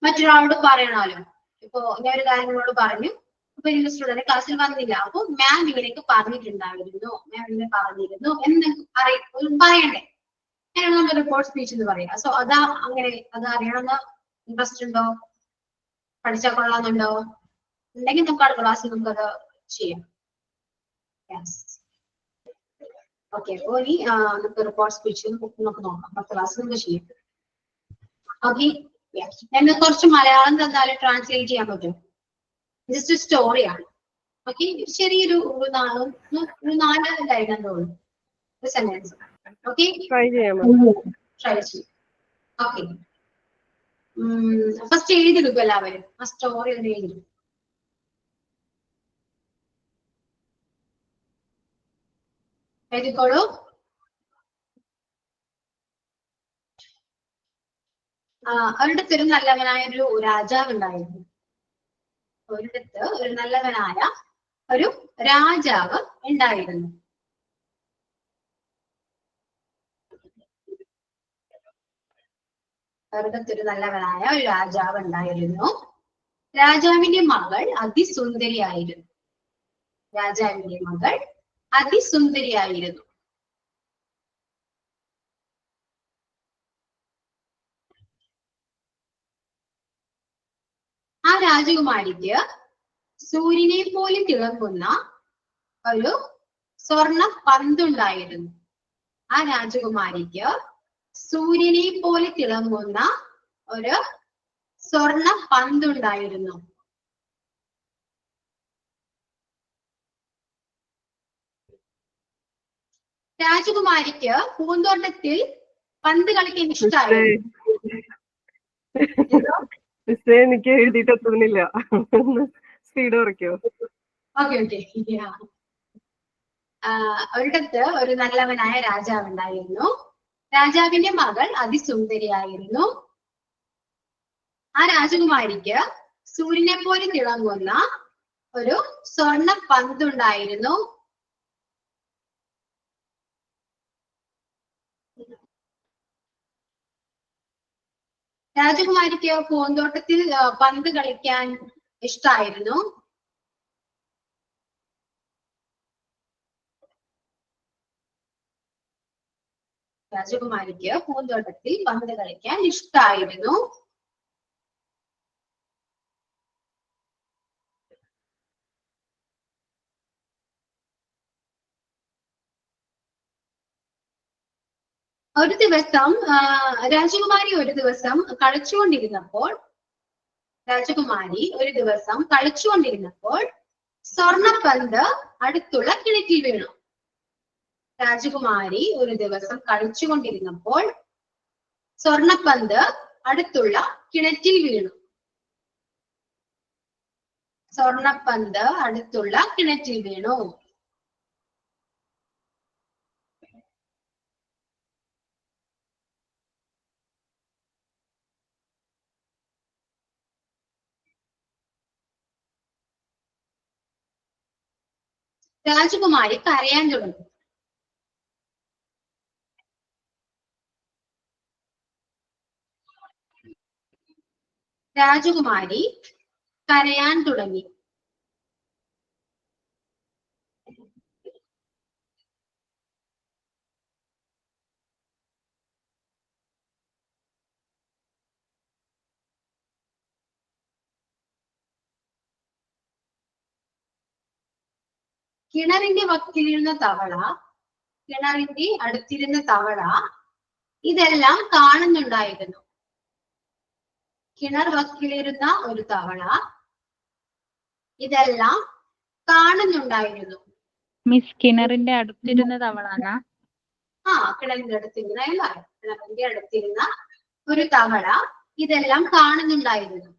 മറ്റൊരാളോട് പറയണമല്ലോ. ഇപ്പൊ ഞാൻ ഒരു കാര്യം നിങ്ങളോട് പറഞ്ഞു, ഇപ്പൊ ഈ സ്റ്റുഡന്റ് ക്ലാസ്സിൽ വന്നില്ല, അപ്പൊ മാം ഇങ്ങനെയൊക്കെ പറഞ്ഞിട്ടുണ്ടായിരുന്നു, മാം ഇങ്ങനെ പറഞ്ഞിരുന്നു എന്ന് പറയണ്ടേ? അങ്ങനെയാണ് നമ്മൾ റിപ്പോർട്ട് സ്പീച്ച് എന്ന് പറയാം. സോ അതാ അങ്ങനെ അത് അറിയണമെന്ന് ഇൻട്രസ്റ്റ് ഉണ്ടോ? പഠിച്ചാൽ കൊള്ളാന്നുണ്ടോ? ഉണ്ടെങ്കിൽ നമുക്ക് അടുത്ത ക്ലാസ്സിൽ നമുക്കത് ചെയ്യാം. ഓക്കെ, അപ്പൊ ഇനി നമുക്ക് റിപ്പോർട്ട് സ്പീച്ച് നമുക്ക് നോക്കാം. അടുത്ത ക്ലാസ്സിൽ നമുക്ക് ചെയ്യാം. ഓക്കെ, ഞാൻ കുറച്ച് മലയാളം തന്നാലും ട്രാൻസ്ലേറ്റ് ചെയ്യാൻ പറ്റും. ജസ്റ്റ് സ്റ്റോറിയാണ്. ഓക്കെ, ചെറിയൊരു 4 ലൈൻ എന്നുള്ളൂ, ഒരു സെന്റൻസ്. ഓക്കെ, ട്രൈ ചെയ്യാമോ? ട്രൈ ചെയ്യും. ഓക്കെ, ഫസ്റ്റ് എഴുതിയെടുക്കും എല്ലാവരും. ആ സ്റ്റോറി ഒന്ന് എഴുതിയെടുക്കും. എഴുതിക്കോളൂ. ഒരിടത്ത് ഒരു നല്ലവനായ ഒരു രാജാവ് ഉണ്ടായിരുന്നു. ഒരിടത്ത് ഒരു നല്ലവനായ ഒരു രാജാവ് ഉണ്ടായിരുന്നു. ഒരിടത്തൊരു നല്ലവനായ ഒരു രാജാവ് ഉണ്ടായിരുന്നു. രാജാവിന്റെ മകൾ അതിസുന്ദരിയായിരുന്നു. രാജാവിന്റെ മകൾ അതിസുന്ദരിയായിരുന്നു. ആ രാജകുമാരിക്ക് സൂര്യനെ പോലെ തിളങ്ങുന്ന ഒരു സ്വർണ്ണ പന്തുണ്ടായിരുന്നു. ആ രാജകുമാരിക്ക് സൂര്യനെ പോലെ തിളങ്ങുന്ന ഒരു സ്വർണ്ണ പന്തുണ്ടായിരുന്നു. രാജകുമാരിക്ക് പൂന്തോട്ടത്തിൽ പന്ത് കളിക്കാൻ ഇഷ്ടമായിരുന്നു. എനിക്ക് എഴുതിയിട്ട് എത്തുന്നില്ല, സ്പീഡ് കുറയ്ക്കോ? Okay okay. ഒരിടത്ത് ഒരു നല്ലവനായ രാജാവ് ഉണ്ടായിരുന്നു. രാജാവിന്റെ മകൾ അതിസുന്ദരിയായിരുന്നു. ആ രാജകുമാരിക്ക് സൂര്യനെ പോലെ തിളങ്ങുന്ന ഒരു സ്വർണ്ണ പന്തുണ്ടായിരുന്നു. രാജകുമാരിക്ക് പൂന്തോട്ടത്തിൽ പന്ത് കളിക്കാൻ ഇഷ്ടമായിരുന്നു. രാജകുമാരിക്ക് പൂന്തോട്ടത്തിൽ പന്ത് കളിക്കാൻ ഇഷ്ടമായിരുന്നു. ഒരു ദിവസം രാജകുമാരി ഒരു ദിവസം കളിച്ചുകൊണ്ടിരുന്നപ്പോൾ സ്വർണ്ണപ്പന്ത് അടുത്തുള്ള കിണറ്റിൽ വീണു. രാജകുമാരി ഒരു ദിവസം കളിച്ചുകൊണ്ടിരുന്നപ്പോൾ സ്വർണ്ണപ്പന്ത് അടുത്തുള്ള കിണറ്റിൽ വീണു. സ്വർണ്ണപ്പന്ത് അടുത്തുള്ള കിണറ്റിൽ വീണു. രാജകുമാരി കരയാൻ തുടങ്ങി. രാജകുമാരി കരയാൻ തുടങ്ങി. കിണറിന്റെ വക്കിലിരുന്ന തവള, കിണറിന്റെ അടുത്തിരുന്ന തവള ഇതെല്ലാം കാണുന്നുണ്ടായിരുന്നു. കിണർ വക്കിലിരുന്ന ഒരു തവള ഇതെല്ലാം കാണുന്നുണ്ടായിരുന്നു. മിസ് കിണറിന്റെ അടുത്തിരുന്ന തവളാണ്. കിണറിന്റെ അടുത്തിരുന്ന എന്നാണ്. കിണറിന്റെ അടുത്തിരുന്ന ഒരു തവള ഇതെല്ലാം കാണുന്നുണ്ടായിരുന്നു.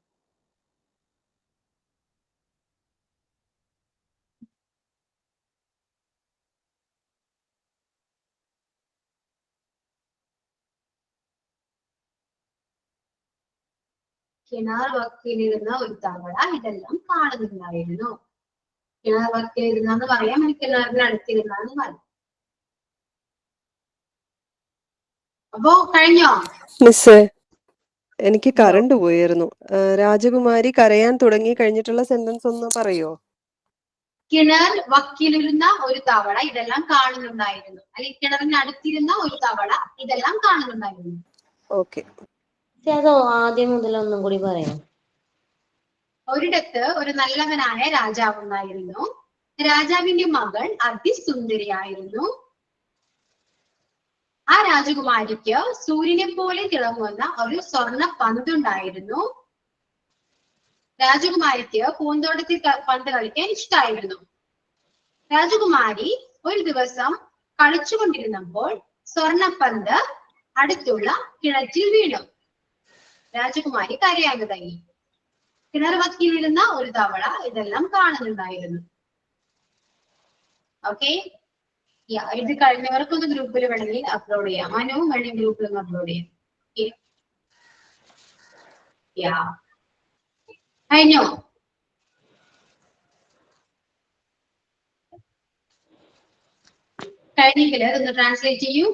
കിണർ വക്കിലിരുന്ന ഒരു തവള ഇതെല്ലാം കാണുന്നുണ്ടായിരുന്നു. കിണർ വക്കിലിരുന്നെന്ന് പറയാം, കിണറിന്റെ അടുത്തിരുന്നെന്ന് പറയാം. അപ്പോ കഴിഞ്ഞോ? മിസ്, എനിക്ക് കറണ്ട് പോയിരുന്നു. രാജകുമാരി കരയാൻ തുടങ്ങി കഴിഞ്ഞിട്ടുള്ള സെന്റൻസ് ഒന്ന് പറയോ? കിണർ വക്കിലിരുന്ന ഒരു തവള ഇതെല്ലാം കാണുന്നുണ്ടായിരുന്നു. അല്ലെങ്കിൽ കിണറിന് അടുത്തിരുന്ന ഒരു തവള ഇതെല്ലാം കാണുന്നുണ്ടായിരുന്നു. ഓക്കെ. അത് ആദ്യം മുതൽ ഒന്നും കൂടി പറയാം. ഒരിടത്ത് ഒരു നല്ലവനായ രാജാവ് ഉണ്ടായിരുന്നു. രാജാവിന്റെ മകൾ അതിസുന്ദരിയായിരുന്നു. ആ രാജകുമാരിക്ക് സൂര്യനെ പോലെ തിളങ്ങുന്ന ഒരു സ്വർണ്ണ പന്തുണ്ടായിരുന്നു. രാജകുമാരിക്ക് പൂന്തോട്ടത്തിൽ പന്ത് കളിക്കാൻ ഇഷ്ടമായിരുന്നു. രാജകുമാരി ഒരു ദിവസം കളിച്ചുകൊണ്ടിരുന്നപ്പോൾ സ്വർണ്ണപ്പന്ത് അടുത്തുള്ള കിണറ്റിൽ വീണു. രാജകുമാരി കരയാൻ തുടങ്ങി. കിണർ വക്കിലിരുന്ന ഒരു തവള ഇതെല്ലാം കാണുന്നുണ്ടായിരുന്നു. ഓക്കെ, ഇത് കഴിഞ്ഞവർക്കൊന്ന് ഗ്രൂപ്പിൽ വേണമെങ്കിൽ അപ്ലോഡ് ചെയ്യാം. അനുവും വേണമെങ്കിൽ ഗ്രൂപ്പിൽ ഒന്ന് അപ്ലോഡ് ചെയ്യാം. കഴിഞ്ഞോ? കഴിഞ്ഞെങ്കിൽ അതൊന്ന് ട്രാൻസ്ലേറ്റ് ചെയ്യൂ.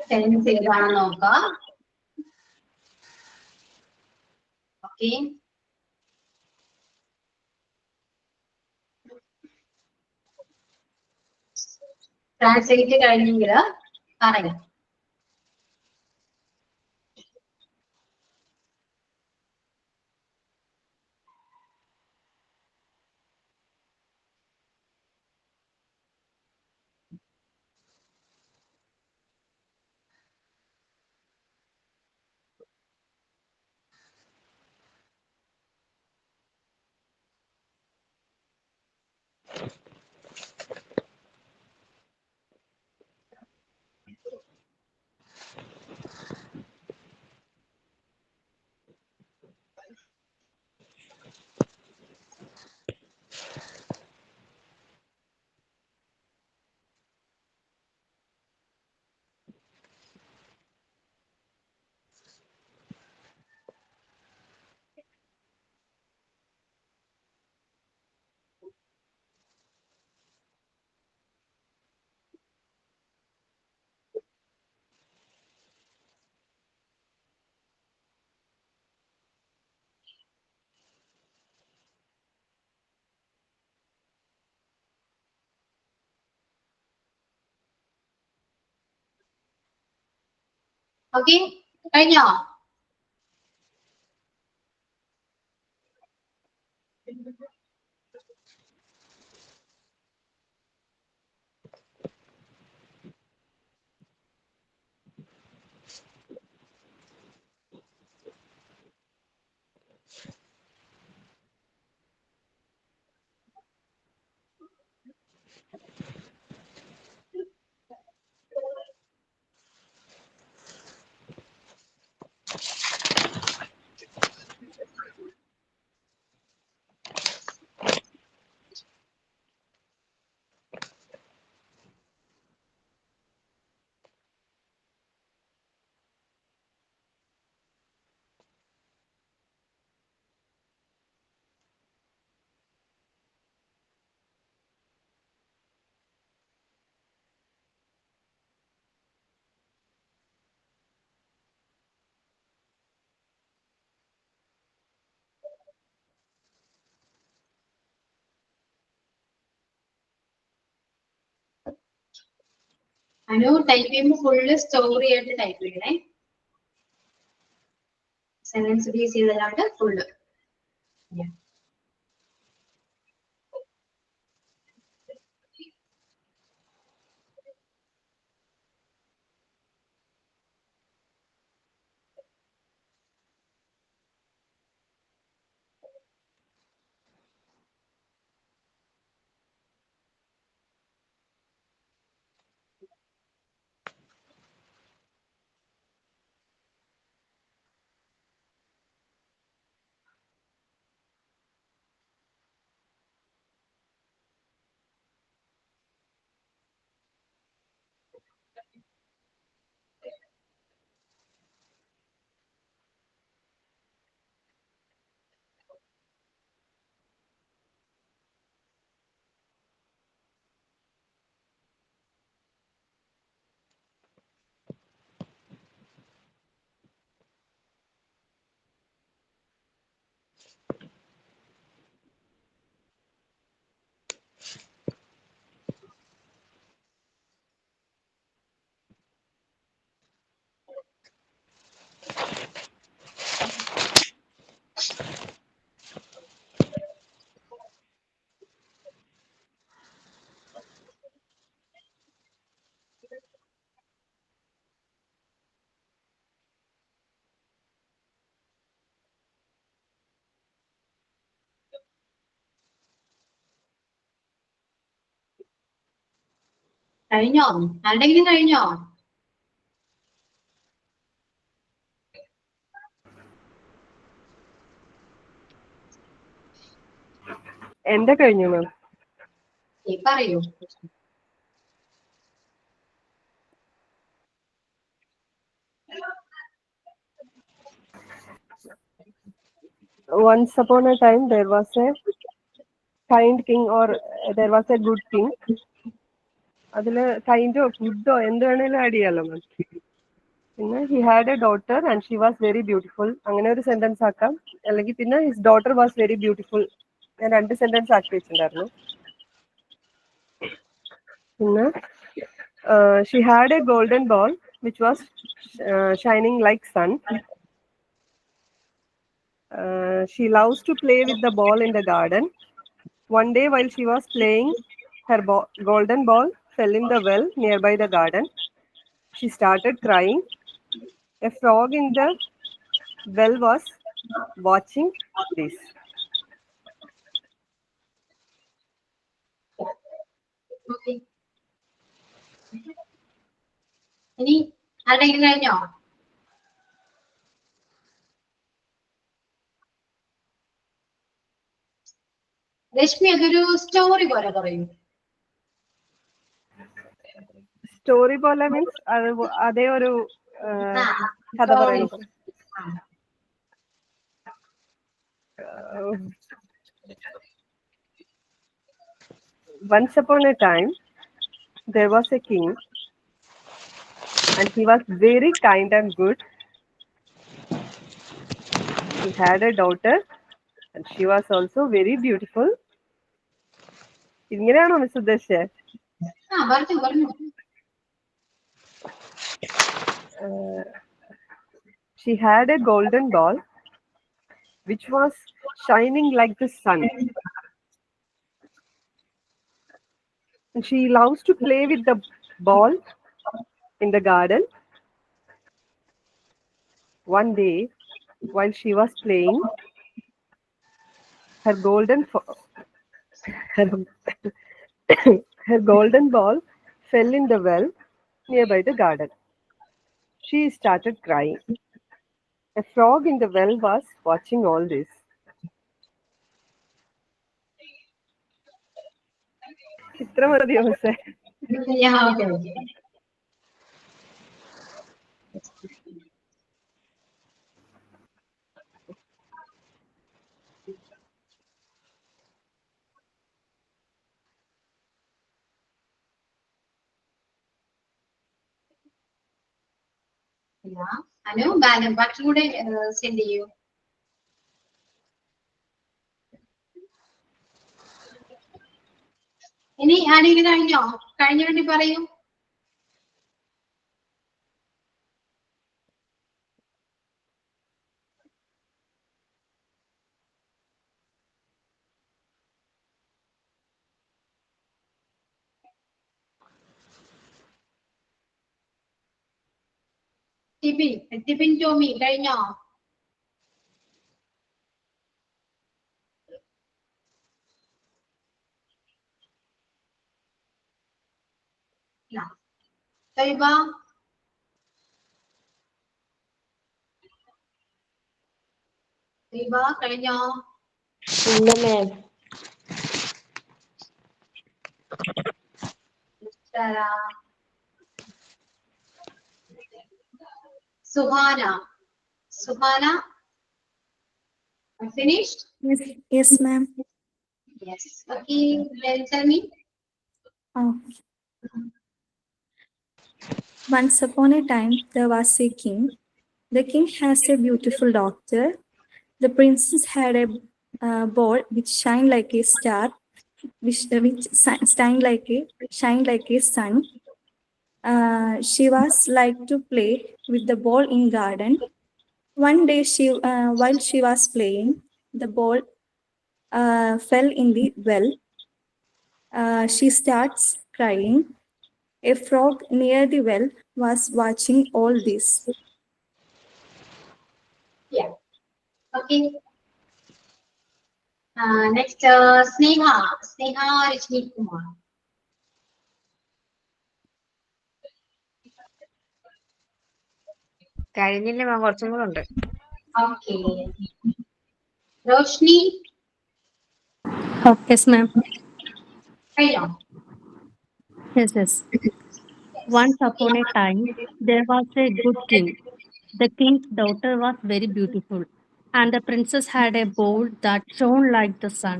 സെൻസ് ഏതാണെന്ന് നോക്കാം. ഓക്കെ, ട്രാൻസ്ലേറ്റ് കഴിഞ്ഞെങ്കിൽ പറയാം. ഓക്കെ, കഴിഞ്ഞോ? അനു ടൈപ്പ് ചെയ്യുമ്പോൾ ഫുള്ള് സ്റ്റോറി ആയിട്ട് ടൈപ്പ് ചെയ്യണേ. സെന്റൻസ് ബേസ് ചെയ്തല്ലാണ്ട് ഫുള്ള്. കഴിഞ്ഞോ? ആരുടെങ്കിലും കഴിഞ്ഞോ? എന്റെ കഴിഞ്ഞു മാം. ഈ പറയൂ. Once upon a time there was a kind king or there was a good king. അതില് കൈൻഡോ ഗുഡോ എന്ത് വേണേലും ആഡ് ചെയ്യാലോ മാം. പിന്നെ he had a daughter and she was very beautiful. അങ്ങനെ ഒരു സെന്റൻസ് ആക്കാം. അല്ലെങ്കിൽ പിന്നെ his daughter was very beautiful. ഞാൻ 2 സെന്റൻസ് ആക്കി വെച്ചിട്ടുണ്ടായിരുന്നു. പിന്നെ she had a golden ball which was shining like sun. She loves to play with the ball in the garden. One day while she was playing, her golden ball fell in the well nearby the garden. She started crying. A frog in the well was watching this. Okay. ഇനി ആരുടെങ്കിലും കഴിഞ്ഞോ? രശ്മി അതൊരു story പോലെ പറയൂ. Story പോലെ means അതേ ഒരു കഥ പറയുന്നു. Once upon a time there was a king and he was very kind and good. He had a daughter and she was also very beautiful. ഇങ്ങനെയാണോ മിസ് ഉദ്ദേശിച്ചത്? പറഞ്ഞു. She had a golden ball which was shining like the sun. And she loves to play with the ball in the garden. One day, while she was playing, her golden ball fell in the well nearby the garden. She started crying. A frog in the well was watching all this. ഇത്ര മതിയോ മിസ്സേ? അനു ബാക്കി കൂടെ send ചെയ്യൂ. ഇനി ആരെങ്കിലും കഴിഞ്ഞോ? കഴിഞ്ഞ വേണ്ടി പറയൂ. ടിഫിൻ ടോമി കഴിഞ്ഞോ? തൈബ കഴിഞ്ഞോ? ഇല്ല മാം. സുഹാന finished? Yes, ma'am. Yes. Okay, then tell me. Once upon a time, there was a king. The king has a beautiful daughter. The princess had a ball which shined like a star, which shined like a sun. She was like to play with the ball in garden. One day, while she was playing, the ball fell in the well. She starts crying. A frog near the well was watching all this. Yeah. Okay. Next, Sneha Rajni Kumar. കഴിഞ്ഞില്ല മാം, കുറച്ചും കൂടെ ഉണ്ട്. Okay. Roshni. Yes, ma'am. കഴിഞ്ഞോ? Yes. Once upon a time, there was a good king. The king's daughter was very beautiful, and the princess had a bowl that shone like the sun.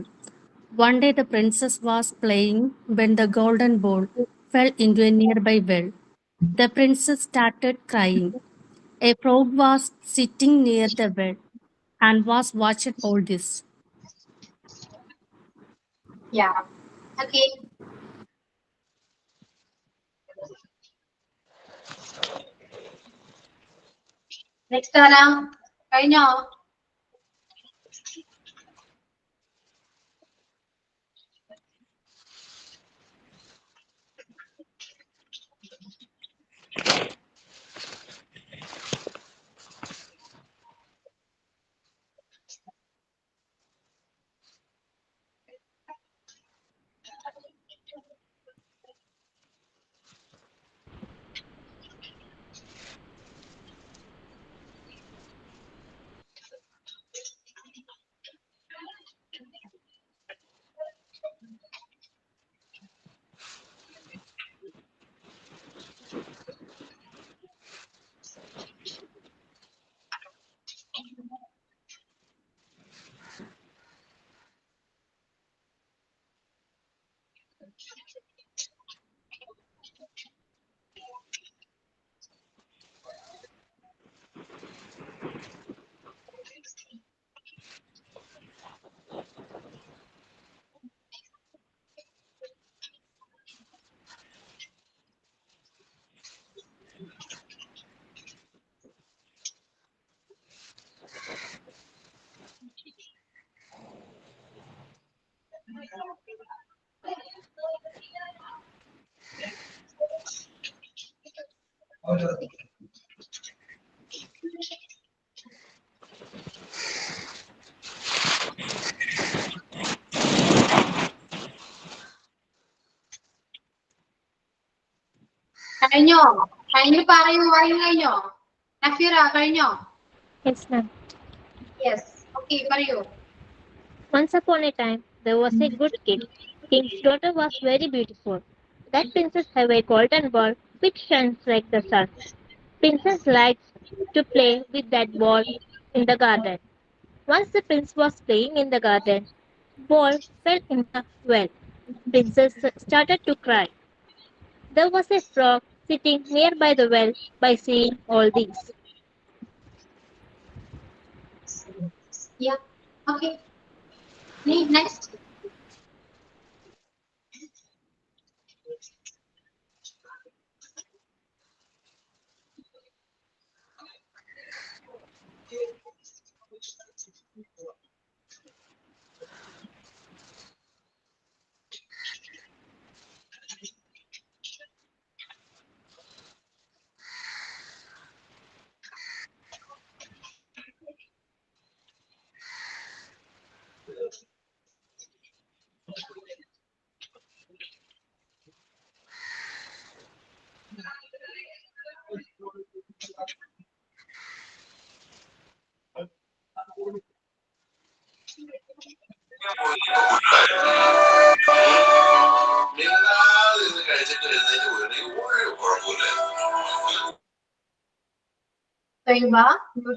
One day, the princess was playing when the golden bowl fell into a nearby well. The princess started crying. A frog was sitting near the well and was watching all this. Yeah. Okay. Next, കഴിഞ്ഞോ? കഴിഞ്ഞോ? പറയൂ, കഴിഞ്ഞോ? നഫീറ കഴിഞ്ഞോ? Yes, ma'am. Yes. Okay, പറയൂ. Once upon a time, there was a good king. King's daughter was very beautiful. That princess had a golden ball which shines like the sun. Princess likes to play with that ball in the garden. Once the prince was playing in the garden, ball fell in the well. Princess started to cry. There was a frog sitting nearby the well by seeing all this. Yeah. Okay. Next.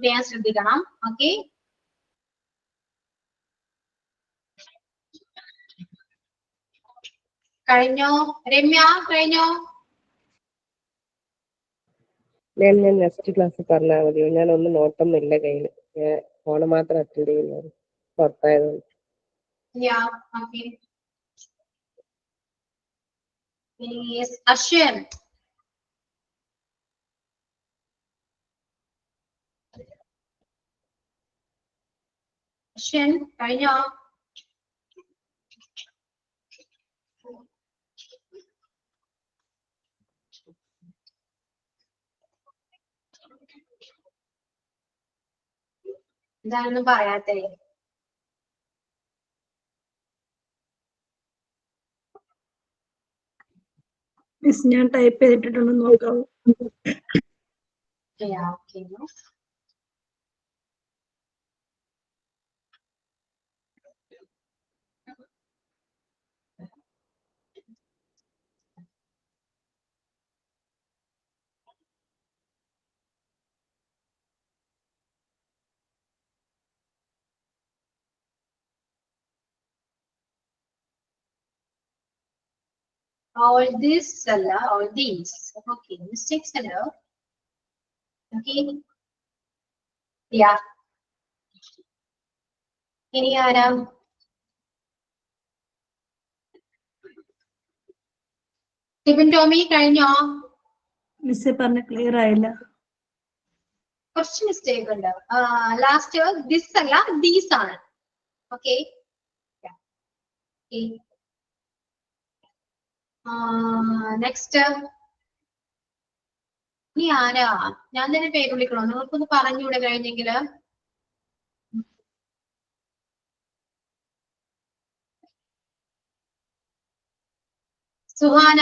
ചെയ്യാൻ ശ്രദ്ധിക്കണം. Okay, കഴിഞ്ഞോ? രമ്യ കഴിഞ്ഞോ? ഞാൻ next class പറഞ്ഞാൽ മതിയോ? ഞാൻ ഒന്നും നോട്ടൊന്നുമില്ല കയ്യില്, ഞാൻ ഫോണ് മാത്രം അറ്റൻഡ് ചെയ്യുന്നത് പുറത്തായതുകൊണ്ട്. അശ്വൻ കഴിഞ്ഞോ? എന്താണെന്നും പറയാത്തേ? മിസ് ഞാൻ ടൈപ്പ് ചെയ്തിട്ടുണ്ടെന്ന് നോക്കാവോ? all this അല്ല, all these. Okay, mistakes അല്ലോ. Okay, ഇനി ആരാ? ടിബിൻ ടോമി കഴിഞ്ഞോ? മിസ് പറഞ്ഞ ക്ലിയർ ആയില്ല. കുറച്ച് മിസ്റ്റേക്ക് ഉണ്ട്. ലാസ്റ്റ് ദിസ് അല്ല, ദീസ് ആണ്. ഓക്കെ, നെക്സ്റ്റ് ഇനി ആരാ? ഞാൻ തന്നെ പേര് വിളിക്കണോ? നിങ്ങൾക്കൊന്ന് പറഞ്ഞൂടെ കഴിഞ്ഞെങ്കില്? സുഹാന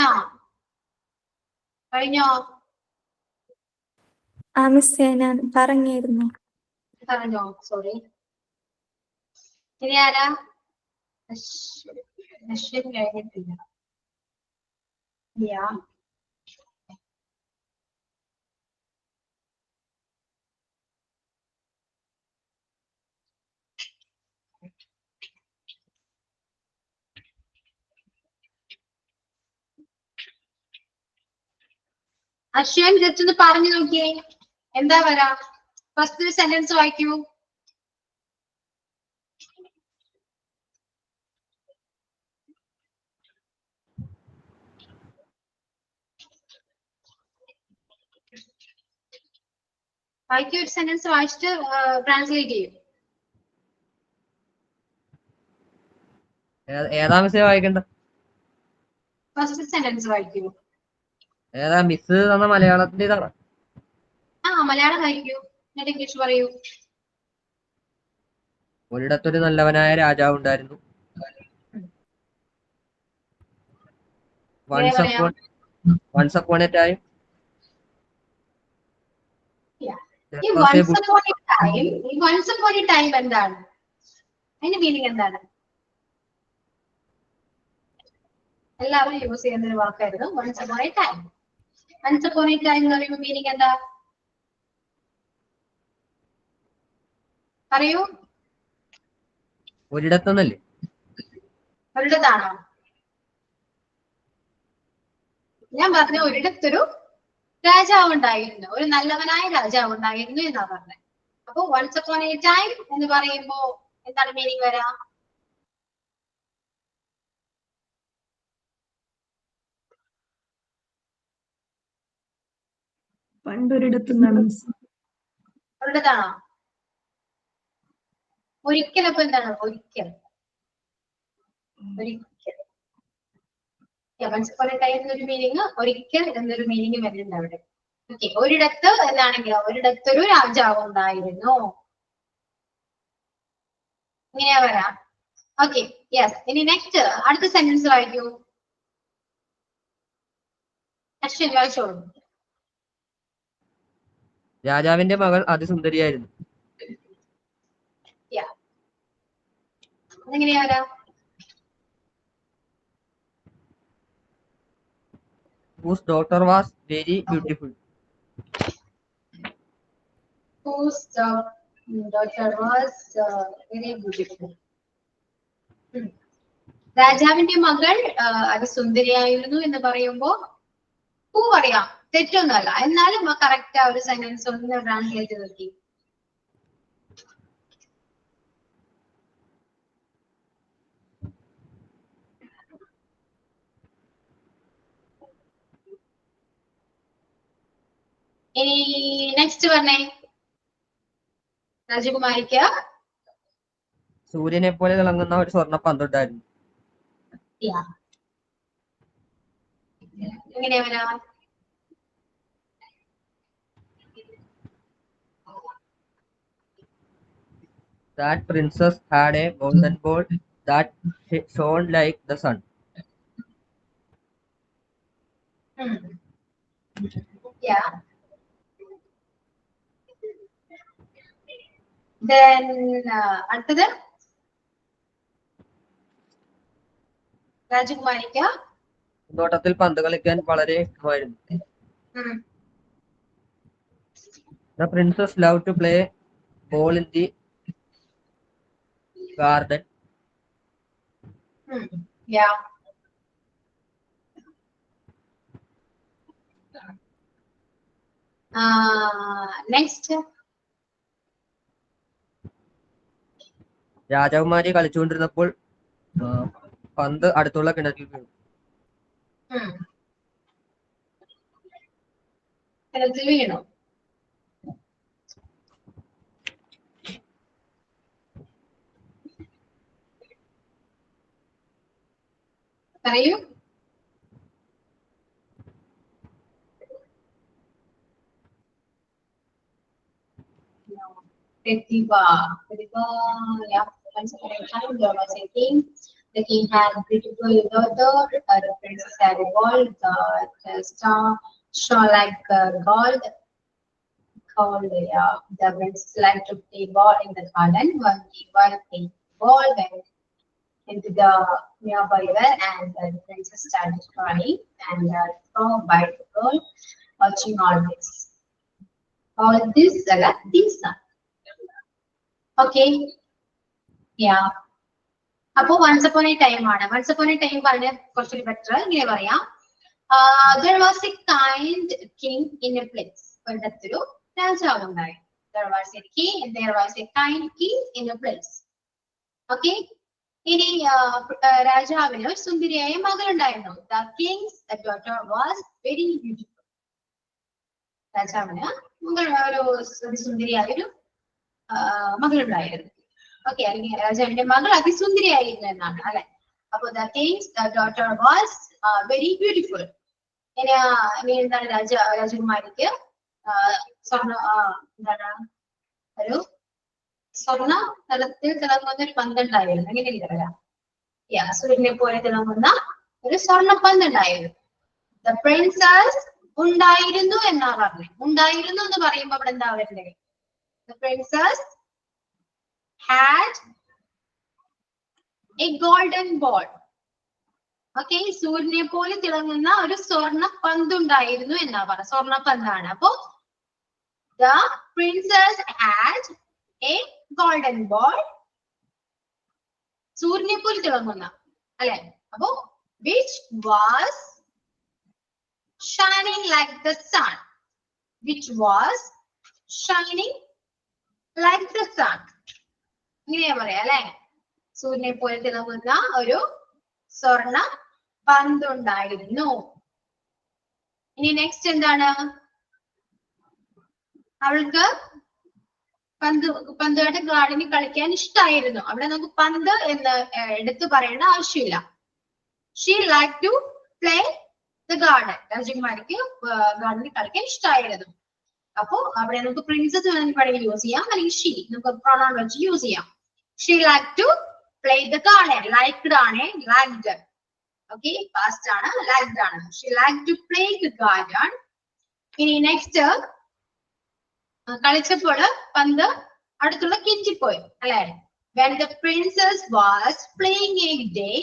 കഴിഞ്ഞോ? മിസ് ഞാൻ പറഞ്ഞിരുന്നു. പറഞ്ഞോ, സോറി. ഇനി ആരാ? അശ്വിൻ കഴിഞ്ഞിട്ടില്ല. അശ്വൻ ജസ്റ്റ് ഒന്ന് പറഞ്ഞു നോക്കിയേ, എന്താ വരാ? ഫസ്റ്റ് സെന്റൻസ് വായിക്കൂ. വായിക്കൂ, ഒരു സെന്റൻസ് വായിച്ചിട്ട് ട്രാൻസ്ലേറ്റ് ചെയ്യും. ഏതാ മിസ് വായിക്കണ്ട? ഫസ്റ്റ് സെന്റൻസ് വായിക്കൂ. ഏതാ മിസ് തന്ന മലയാളത്തിന്റെ ഇതാണ്? മലയാളം വായിക്കൂ, എന്നിട്ട് ഇംഗ്ലീഷ് പറയൂ. ഒരിടത്തൊരു നല്ലവനായ രാജാവ് ഉണ്ടായിരുന്നു. Once upon a time. ഈ once upon a time എന്താണ്? അതിന്റെ മീനിങ് എന്താണ്? എല്ലാവരും യൂസ് ചെയ്യുന്ന ഒരു വാക്കായിരുന്നു once upon a time. Once upon a time എന്ന് പറയുമ്പോൾ മീനിങ് എന്താ? പറയൂ. ഒരിടത്തൊന്നല്ലേ? ഒരിടത്താണോ? ഞാൻ പറഞ്ഞ ഒരിടത്തൊരു രാജാവ് ഉണ്ടായിരുന്നു, ഒരു നല്ലവനായ രാജാവ് ഉണ്ടായിരുന്നു എന്നാ പറഞ്ഞത്. അപ്പൊ once upon a time എന്ന് പറയുമ്പോ എന്താണ് മീനിങ് വരാ? പണ്ടൊരിടത്തുനിന്നാണ് മിസ്. ഒരിടത്താണോ? ഒരിക്കൽ അപ്പൊ എന്താണ്? ഒരിക്കൽ. once upon a time എന്നൊരു മീനിങ്, ഒരിക്കൽ എന്നൊരു മീനിങ് വരുന്നുണ്ട് അവിടെ. ഓക്കെ, ഒരിടത്ത് എന്നാണെങ്കിലോ, ഒരിടത്തൊരു രാജാവ് ഉണ്ടായിരുന്നു, ഇങ്ങനെയാ വരാം. Okay yes. ഇനി നെക്സ്റ്റ് അടുത്ത സെന്റൻസ് വായിക്കൂ. അശ്വിൻ വായിച്ചോളൂ. രാജാവിന്റെ മകൾ അതിസുന്ദരിയായിരുന്നു. അതെങ്ങനെയാ വരാ? Whose daughter was very beautiful. Whose daughter was very beautiful. രാജാവിന്റെ മകൾ അതിസുന്ദരിയായിരുന്നു എന്ന് പറയുമ്പോ പൂ പറയാം, തെറ്റൊന്നുമല്ല. എന്നാലും കറക്റ്റ് ആ ഒരു സെന്റൻസ് ഒന്ന് ട്രാൻസ്ലേറ്റ് ചെയ്ത് നോക്കി. ഇനി നെക്സ്റ്റ് പറഞ്ഞേ രാജകുമാരിക്ക് സൂര്യനെ പോലെ തിളങ്ങുന്ന ഒരു സ്വർണ്ണ പന്തുണ്ടായിരുന്നു. എങ്ങനെയാ വരാ? That princess had a golden ball that shone like the sun. Yeah. Then അടുത്തത് രാജകുമാരിക്ക് പൂന്തോട്ടത്തിൽ പന്ത് കളിക്കാൻ വളരെ ഇഷ്ടമായിരുന്നു. The princess loved to play ball in the garden. Yeah. Next. രാജകുമാരി കളിച്ചുകൊണ്ടിരുന്നപ്പോൾ പന്ത് അടുത്തുള്ള കിണറ്റിൽ വീണു. കിണറ്റിൽ വീണു. പറയൂ. Pratibha. Yeah. Once upon a time, there was a king. The king had a beautiful daughter. The princess had a ball that shone like gold. The princess liked to play ball in the garden. One ball went into the nearby well, and the princess started crying and thrown by the girl, watching all this. These are. Okay. Yeah. അപ്പൊ once upon A time ആണ്. Once upon A time പറഞ്ഞ കുറച്ചുകൂടി better. ഇങ്ങനെ പറയാം. There was a kind king in a place. ഒരിടത്തൊരു രാജാവ് ഉണ്ടായി. There was a kind king in a place. Okay. ഇനി രാജാവിന് ഒരു സുന്ദരിയായ മകളുണ്ടായിരുന്നു. The king's daughter was very beautiful. രാജാവിന് ഒരു സുന്ദരിയായ ഒരു മകളുണ്ടായിരുന്നു. ഓക്കെ, അല്ലെങ്കിൽ രാജാവിന്റെ മകൾ അതിസുന്ദരിയായിരുന്നു എന്നാണ് അല്ലെ. അപ്പൊ the king's daughter was very beautiful. ഇനി എന്താണ് രാജകുമാരിക്ക് ഒരു സ്വർണ്ണ തലത്തിൽ തിളങ്ങുന്ന ഒരു പന്തുണ്ടായിരുന്നു. എങ്ങനെയല്ലേ വരാം? സൂര്യനെ പോലെ തിളങ്ങുന്ന ഒരു സ്വർണ്ണ പന്തുണ്ടായിരുന്നു. The princess ഉണ്ടായിരുന്നു എന്നാ പറഞ്ഞത്. ഉണ്ടായിരുന്നു എന്ന് പറയുമ്പോ അവിടെ എന്താ വരുന്നത്? The princess had a golden ball. Okay, സൂര്യനെ പോലെ തിളങ്ങുന്ന ഒരു സ്വർണ്ണ പന്തുണ്ടായിരുന്നു എന്നാ പറ. സ്വർണ്ണ പന്താണ്. അപ്പോ the princess had a golden ball. സൂര്യനെ പോലെ തിളങ്ങുന്ന അല്ലെ. അപ്പോ which was shining like the sun. Which was shining like the sun. ഇങ്ങനെയാ പറയാ അല്ലെ. സൂര്യനെ പോലെ തിളങ്ങുന്ന ഒരു സ്വർണ്ണ പന്തുണ്ടായിരുന്നു. ഇനി നെക്സ്റ്റ് എന്താണ്? അവൾക്ക് പന്തുമായിട്ട് ഗാർഡനിൽ കളിക്കാൻ ഇഷ്ടമായിരുന്നു. അവിടെ നമുക്ക് പന്ത് എന്ന് എടുത്തു പറയേണ്ട ആവശ്യമില്ല. She like to play the garden. രാജകുമാരിക്ക് ഗാർഡനിൽ കളിക്കാൻ ഇഷ്ടമായിരുന്നു. അപ്പോ അവിടെ നമുക്ക് പ്രിൻസസ് വേണമെങ്കിൽ യൂസ് ചെയ്യാം, അല്ലെങ്കിൽ ഷീ നമുക്ക് പ്രൊനൗൺ വെച്ച് യൂസ് ചെയ്യാം. She like to play the garden. Liked ആണ്, liked. Okay, past ആണ്, liked ആണ്. She liked to play the garden. ഇനി next കളിച്ചപ്പോൾ പന്ത് അടുത്തുള്ള കിഞ്ചിൽ പോയി അല്ലെ. When the princess was playing a day,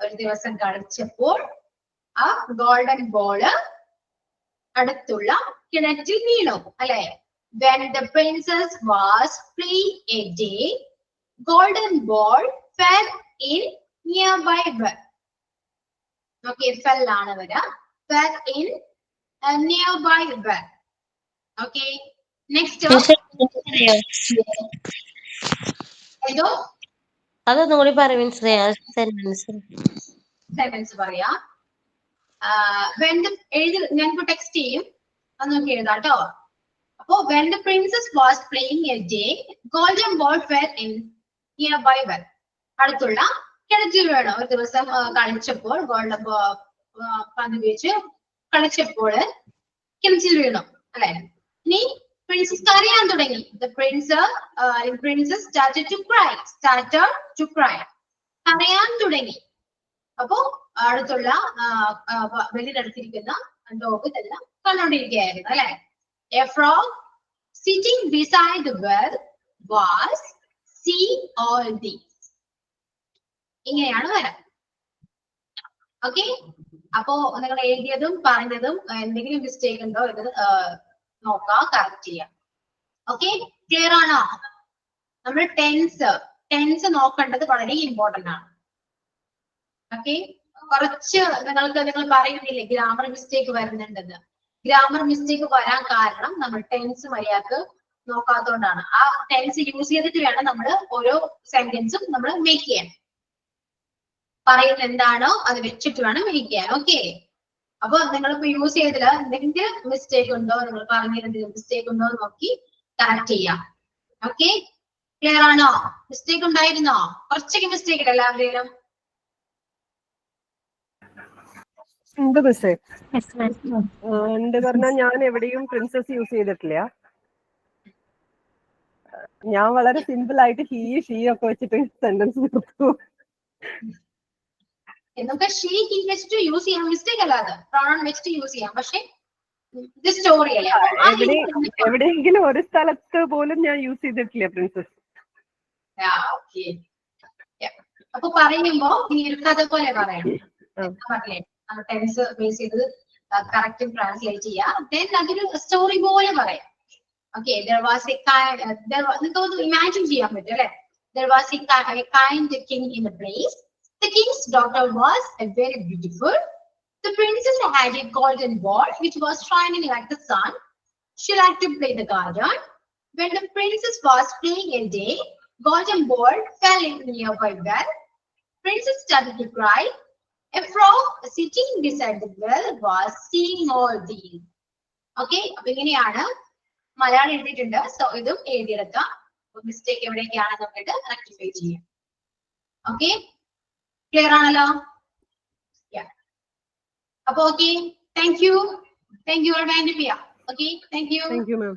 ഒരു ദിവസം കളിച്ചപ്പോൾ ആ ഗോൾഡൻ ബോൾ അടുത്തുള്ള കിണറ്റിൽ വീണു അല്ലെ. When the princess was playing a day, golden ball fell in nearby well. Okay, fell ആണ് വരാ. Fell in a nearby well. Okay, next എന്തോ അതൊന്നും കൂടി പറയും സെന്റൻസ് പറയാ. ഞാനിപ്പോ ടെക്സ്റ്റ് ചെയ്യും, അത് നോക്കി എഴുതാം കേട്ടോ. അപ്പോ when the princess was playing a day, golden ball fell in nearby well. അടുത്തുള്ള കിണറ്റിൽ വീണു. ഒരു ദിവസം കളിച്ചപ്പോൾ ഗോൾഡൻ പന്ത് ഉപയോഗിച്ച് കളിച്ചപ്പോൾ കിണറ്റിൽ വീണു അല്ലെ. ഇനി പ്രിൻസസ് കരയാൻ തുടങ്ങി. The princess started to cry. കരയാൻ തുടങ്ങി. അപ്പോ അടുത്തുള്ള വെളിയിലെടുത്തിരിക്കുന്ന ഡോഗ് ഇതെല്ലാം കണ്ടോണ്ടിരിക്കുകയായിരുന്നു അല്ലെ. A frog sitting beside the well was seeing all these. ഇങ്ങനെയാണ് വരാം. ഓക്കെ, അപ്പോ നിങ്ങൾ എഴുതിയതും പറഞ്ഞതും എന്തെങ്കിലും മിസ്റ്റേക്ക് ഉണ്ടോ ഇത് നോക്കാം, കറക്റ്റ് ചെയ്യാം. ഓക്കെ, ക്ലിയർ ആണോ? നമ്മൾ ടെൻസ് നോക്കേണ്ടത് വളരെ ഇമ്പോർട്ടന്റ് ആണ്. ഓക്കെ, കുറച്ച് നിങ്ങൾ പറയുന്നില്ലേ ഗ്രാമർ മിസ്റ്റേക്ക് വരുന്നുണ്ടെന്ന്. ഗ്രാമർ മിസ്റ്റേക്ക് വരാൻ കാരണം നമ്മൾ ടെൻസ് മര്യാദക്ക് നോക്കാത്തതുകൊണ്ടാണ്. ആ ടെൻസ് യൂസ് ചെയ്തിട്ട് വേണം നമ്മൾ ഓരോ സെന്റൻസും നമ്മൾ മേക്ക് ചെയ്യാൻ. പറയുന്നത് എന്താണോ അത് വെച്ചിട്ട് വേണം മേക്ക് ചെയ്യാൻ. ഓക്കെ, അപ്പൊ നിങ്ങളിപ്പോ യൂസ് ചെയ്തതില് എന്തെങ്കിലും മിസ്റ്റേക്ക് ഉണ്ടോ, നിങ്ങൾ പറഞ്ഞതിൽ എന്തെങ്കിലും മിസ്റ്റേക്ക് ഉണ്ടോ എന്ന് നോക്കി കറക്റ്റ് ചെയ്യാം. ഓക്കെ, ക്ലിയർ ആണോ? മിസ്റ്റേക്ക് ഉണ്ടായിരുന്നോ? കുറച്ചൊക്കെ മിസ്റ്റേക്ക് ഇല്ല എല്ലാവരുടെയും? ഉണ്ട് മിസ്സേ. ഉണ്ട് പറഞ്ഞാൽ ഞാൻ എവിടെയും പ്രിൻസസ് യൂസ് ചെയ്തിട്ടില്ല. ഞാൻ വളരെ സിമ്പിൾ ആയിട്ട് ഹീ ഷീ ഒക്കെ വെച്ചിട്ട് സെന്റൻസ് കൊടുത്തു. നമുക്ക് ഷീ ഹീ വെച്ചിട്ട് യൂസ് ചെയ്യാം, മിസ്റ്റേക്ക് അല്ലാതെ പ്രോണൗൺ വെച്ചിട്ട് യൂസ് ചെയ്യാം. പക്ഷെ ഇത് സ്റ്റോറി അല്ലേ, എവിടെയെങ്കിലും ഒരു സ്ഥലത്ത് പോലും ഞാൻ യൂസ് ചെയ്തിട്ടില്ല പ്രിൻസസ്. അപ്പൊ പറയുമ്പോ ഇനി ഒരു കഥ പോലെ പറയണം. പറഞ്ഞേ നമ്മൾ ടെൻസ് ബേസ് ചെയ്ത് കറക്റ്റ് ട്രാൻസ്ലേറ്റ് ചെയ്യാം. ദെൻ അതൊരു സ്റ്റോറി പോലെ പറയാം. ഓക്കെ, നിങ്ങൾക്ക് ഇമാജിൻ ചെയ്യാൻ പറ്റും അല്ലെ. There was a kind king in a place. The king's daughter was very beautiful. The princess had a golden ball which was shining like the sun. She liked to play the garden. When the princess was playing a day, golden ball fell in nearby well. Princess started to cry. A frog sitting beside the well was seeing all these. Okay, അപ്പൊ ഇങ്ങനെയാണ് മലയാളം എഴുതിയിട്ടുണ്ട്. So ഇതും എഴുതിയെടുക്കാം. Mistake എവിടെയൊക്കെയാണെന്ന് നോക്കിയിട്ട് rectify ചെയ്യാം. Okay, clear ആണല്ലോ? അപ്പൊ okay, thank you. Okay, thank you. Thank you ma'am.